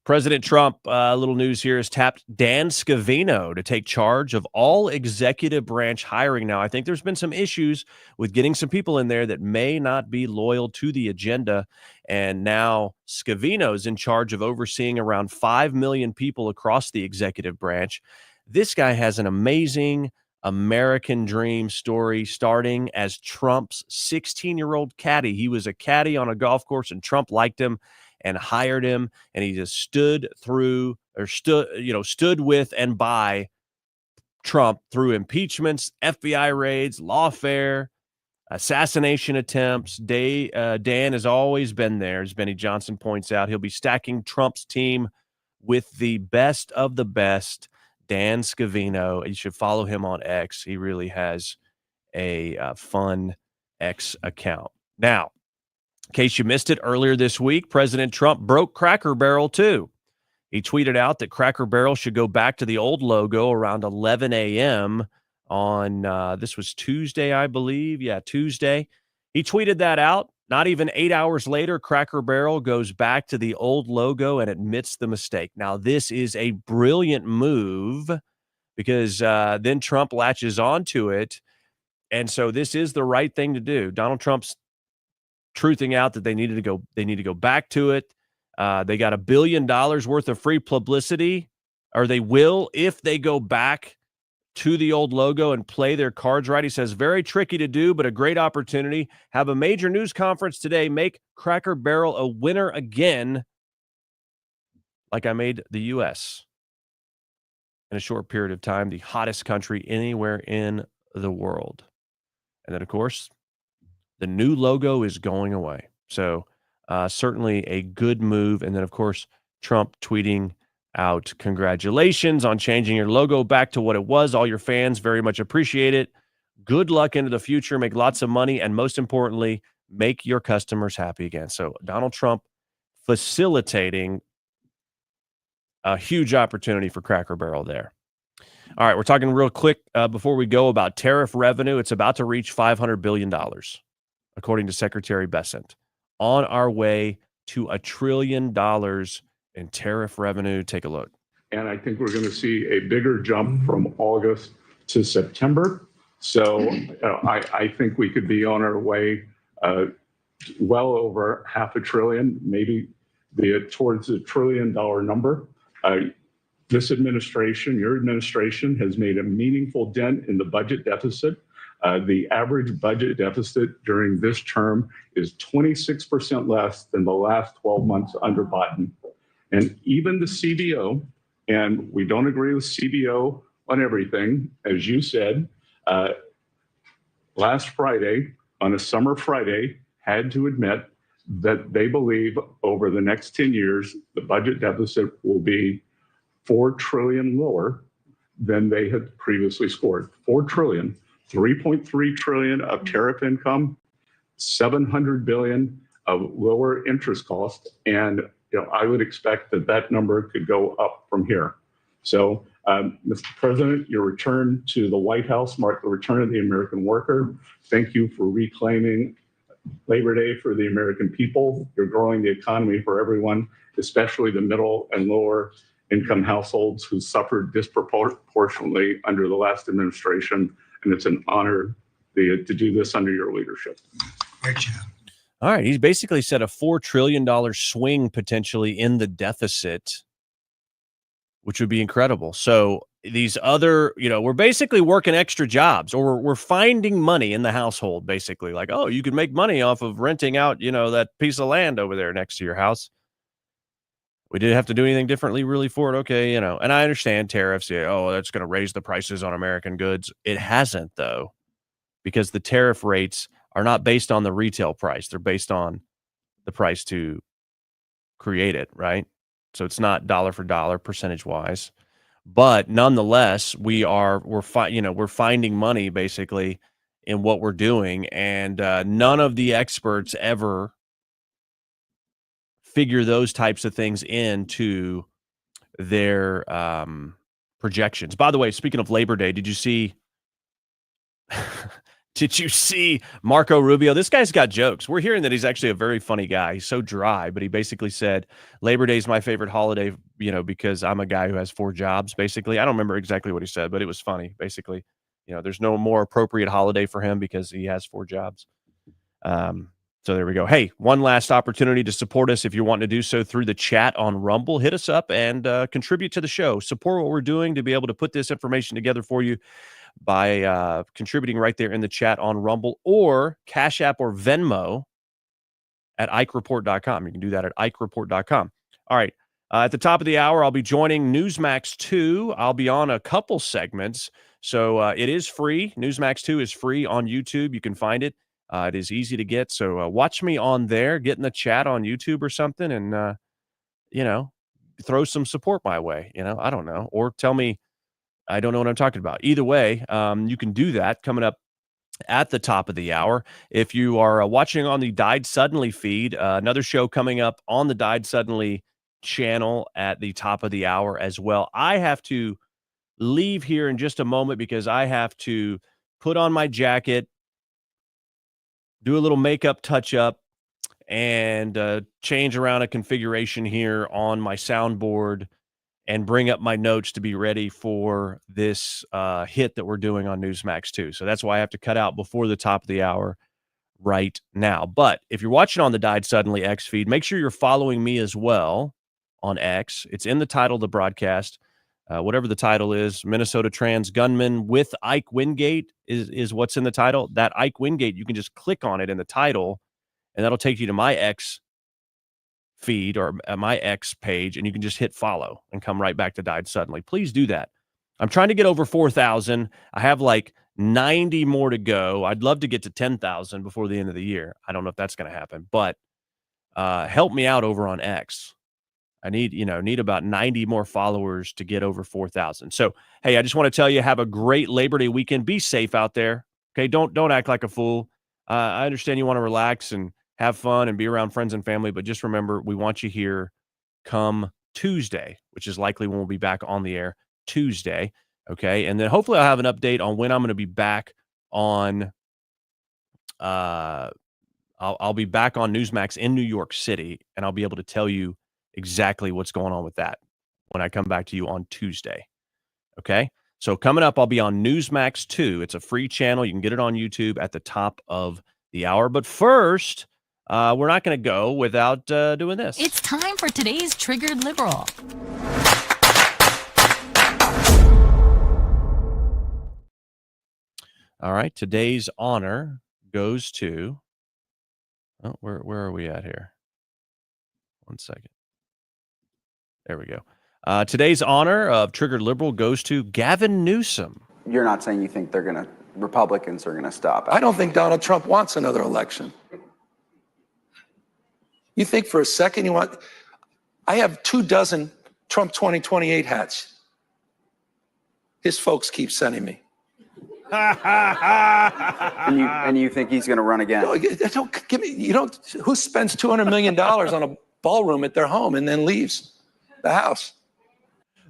President Trump, a little news here, has tapped Dan Scavino to take charge of all executive branch hiring. Now, I think there's been some issues with getting some people in there that may not be loyal to the agenda. And now Scavino's in charge of overseeing around 5 million people across the executive branch. This guy has an amazing American dream story, starting as Trump's 16-year-old caddy. He was a caddy on a golf course, and Trump liked him and hired him, and he just stood with and by Trump through impeachments, FBI raids, lawfare, assassination attempts. Dan has always been there, as Benny Johnson points out. He'll be stacking Trump's team with the best of the best. Dan Scavino. You should follow him on X. He really has a fun X account. Now, in case you missed it earlier this week, President Trump broke Cracker Barrel too. He tweeted out that Cracker Barrel should go back to the old logo around 11 a.m. on, this was Tuesday, I believe. Yeah, Tuesday. He tweeted that out. Not even 8 hours later, Cracker Barrel goes back to the old logo and admits the mistake. Now, this is a brilliant move because then Trump latches onto it. And so this is the right thing to do. Donald Trump's truthing out that they need to go back to it. They got $1 billion worth of free publicity, or they will if they go back to the old logo and play their cards right. He says, very tricky to do, but a great opportunity. Have a major news conference today. Make Cracker Barrel a winner again, like I made the U.S. in a short period of time, the hottest country anywhere in the world. And then, of course, the new logo is going away. So certainly a good move. And then, of course, Trump tweeting out, congratulations on changing your logo back to what it was. All your fans very much appreciate it. Good luck into the future. Make lots of money. And most importantly, make your customers happy again. So Donald Trump facilitating a huge opportunity for Cracker Barrel there. All right, we're talking real quick before we go about tariff revenue. It's about to reach $500 billion, according to Secretary Bessent. On our way to $1 trillion in tariff revenue. Take a look. and I think we're going to see a bigger jump from August to September. So I think we could be on our way well over $500 billion, maybe towards the $1 trillion number. This administration, your administration, has made a meaningful dent in the budget deficit. The average budget deficit during this term is 26% less than the last 12 months under Biden. And even the CBO, and we don't agree with CBO on everything, as you said, last Friday, on a summer Friday, had to admit that they believe over the next 10 years, the budget deficit will be $4 trillion lower than they had previously scored. $4 trillion, $3.3 trillion of tariff income, $700 billion of lower interest costs, and I would expect that number could go up from here. So, Mr. President, your return to the White House marked the return of the American worker. Thank you for reclaiming Labor Day for the American people. You're growing the economy for everyone, especially the middle and lower income households who suffered disproportionately under the last administration. And it's an honor to do this under your leadership. Great job. All right. He's basically said a $4 trillion swing potentially in the deficit, which would be incredible. So these other, we're basically working extra jobs, or we're finding money in the household, basically. Like, oh, you can make money off of renting out, that piece of land over there next to your house. We didn't have to do anything differently really for it. Okay. And I understand tariffs. Yeah, oh, that's going to raise the prices on American goods. It hasn't, though, because the tariff rates are not based on the retail price. They're based on the price to create it, right? So it's not dollar for dollar percentage wise, but nonetheless, we're finding money basically in what we're doing, and none of the experts ever figure those types of things into their projections. By the way, speaking of Labor Day, did you see Marco Rubio? This guy's got jokes. We're hearing that he's actually a very funny guy. He's so dry, but he basically said, Labor Day is my favorite holiday, because I'm a guy who has 4 jobs, basically. I don't remember exactly what he said, but it was funny. Basically, there's no more appropriate holiday for him because he has 4 jobs. So there we go. Hey, one last opportunity to support us if you're wanting to do so through the chat on Rumble. Hit us up and contribute to the show. Support what we're doing to be able to put this information together for you by contributing right there in the chat on Rumble, or Cash App or Venmo at IkeReport.com. You can do that at IkeReport.com. All right. At the top of the hour, I'll be joining Newsmax 2. I'll be on a couple segments. So it is free. Newsmax 2 is free on YouTube. You can find it. It is easy to get. So watch me on there, get in the chat on YouTube or something, and, throw some support my way. I don't know. Or tell me I don't know what I'm talking about. Either way, you can do that coming up at the top of the hour. If you are watching on the Died Suddenly feed, another show coming up on the Died Suddenly channel at the top of the hour as well. I have to leave here in just a moment because I have to put on my jacket, do a little makeup touch up, and change around a configuration here on my soundboard and bring up my notes to be ready for this hit that we're doing on Newsmax 2. So that's why I have to cut out before the top of the hour right now. But if you're watching on the Died Suddenly X feed, make sure you're following me as well on X. It's in the title of the broadcast. Whatever the title is, Minnesota Trans Gunman with Ike Wingate is what's in the title. That Ike Wingate, you can just click on it in the title, and that'll take you to my X feed or my X page, and you can just hit follow and come right back to Died Suddenly. Please do that. I'm trying to get over 4,000. I have like 90 more to go. I'd love to get to 10,000 before the end of the year. I don't know if that's going to happen, but help me out over on X. I need about 90 more followers to get over 4,000. So, hey, I just want to tell you, have a great Labor Day weekend. Be safe out there. Okay. Don't act like a fool. I understand you want to relax and have fun and be around friends and family, but just remember, we want you here come Tuesday, which is likely when we'll be back on the air Tuesday. Okay. And then hopefully I'll have an update on when I'm going to be back on, I'll be back on Newsmax in New York City, and I'll be able to tell you exactly what's going on with that. when I come back to you on Tuesday. Okay? So coming up, I'll be on Newsmax 2. It's a free channel. You can get it on YouTube at the top of the hour. But first, we're not going to go without doing this. It's time for today's Triggered Liberal. All right. Today's honor goes to... Oh, where are we at here? 1 second. There we go. Today's honor of Triggered Liberal goes to Gavin Newsom. You're not saying you think Republicans are going to stop it? I don't think Donald Trump wants another election. You think for a second you want... I have 24 Trump 2028 hats. His folks keep sending me. and you think he's going to run again? No, don't give me. You don't. Who spends $200 million on a ballroom at their home and then leaves the house?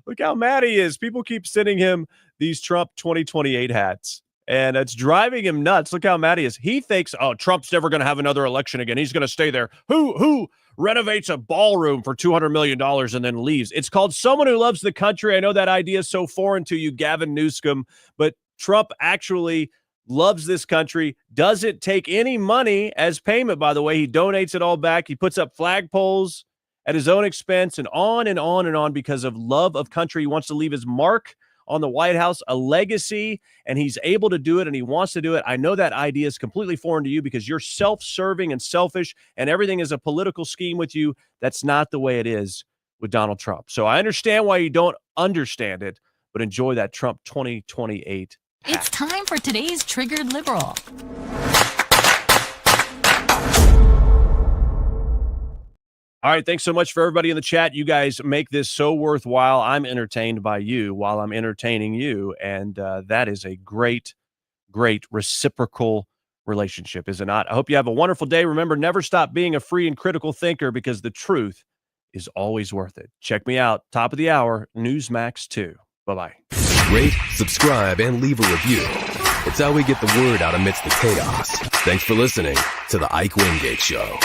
Look how mad he is. People keep sending him these Trump 2028 hats, and it's driving him nuts. Look how mad he is. He thinks, oh, Trump's never going to have another election again. He's going to stay there. Who renovates a ballroom for $200 million and then leaves? It's called someone who loves the country. I know that idea is so foreign to you, Gavin Newsom, but Trump actually loves this country, doesn't take any money as payment, by the way. He donates it all back. He puts up flagpoles at his own expense and on and on and on because of love of country. He wants to leave his mark on the White House, a legacy, and he's able to do it, and he wants to do it. I know that idea is completely foreign to you because you're self-serving and selfish, and everything is a political scheme with you. That's not the way it is with Donald Trump. So I understand why you don't understand it, but enjoy that Trump 2028. It's time for today's Triggered Liberal. All right, thanks so much for everybody in the chat. You guys make this so worthwhile. I'm entertained by you while I'm entertaining you, and that is a great, great reciprocal relationship, is it not? I hope you have a wonderful day. Remember, never stop being a free and critical thinker because the truth is always worth it. Check me out, top of the hour, Newsmax 2. Bye-bye. Rate, subscribe, and leave a review. It's how we get the word out amidst the chaos. Thanks for listening to The Ike Wingate Show.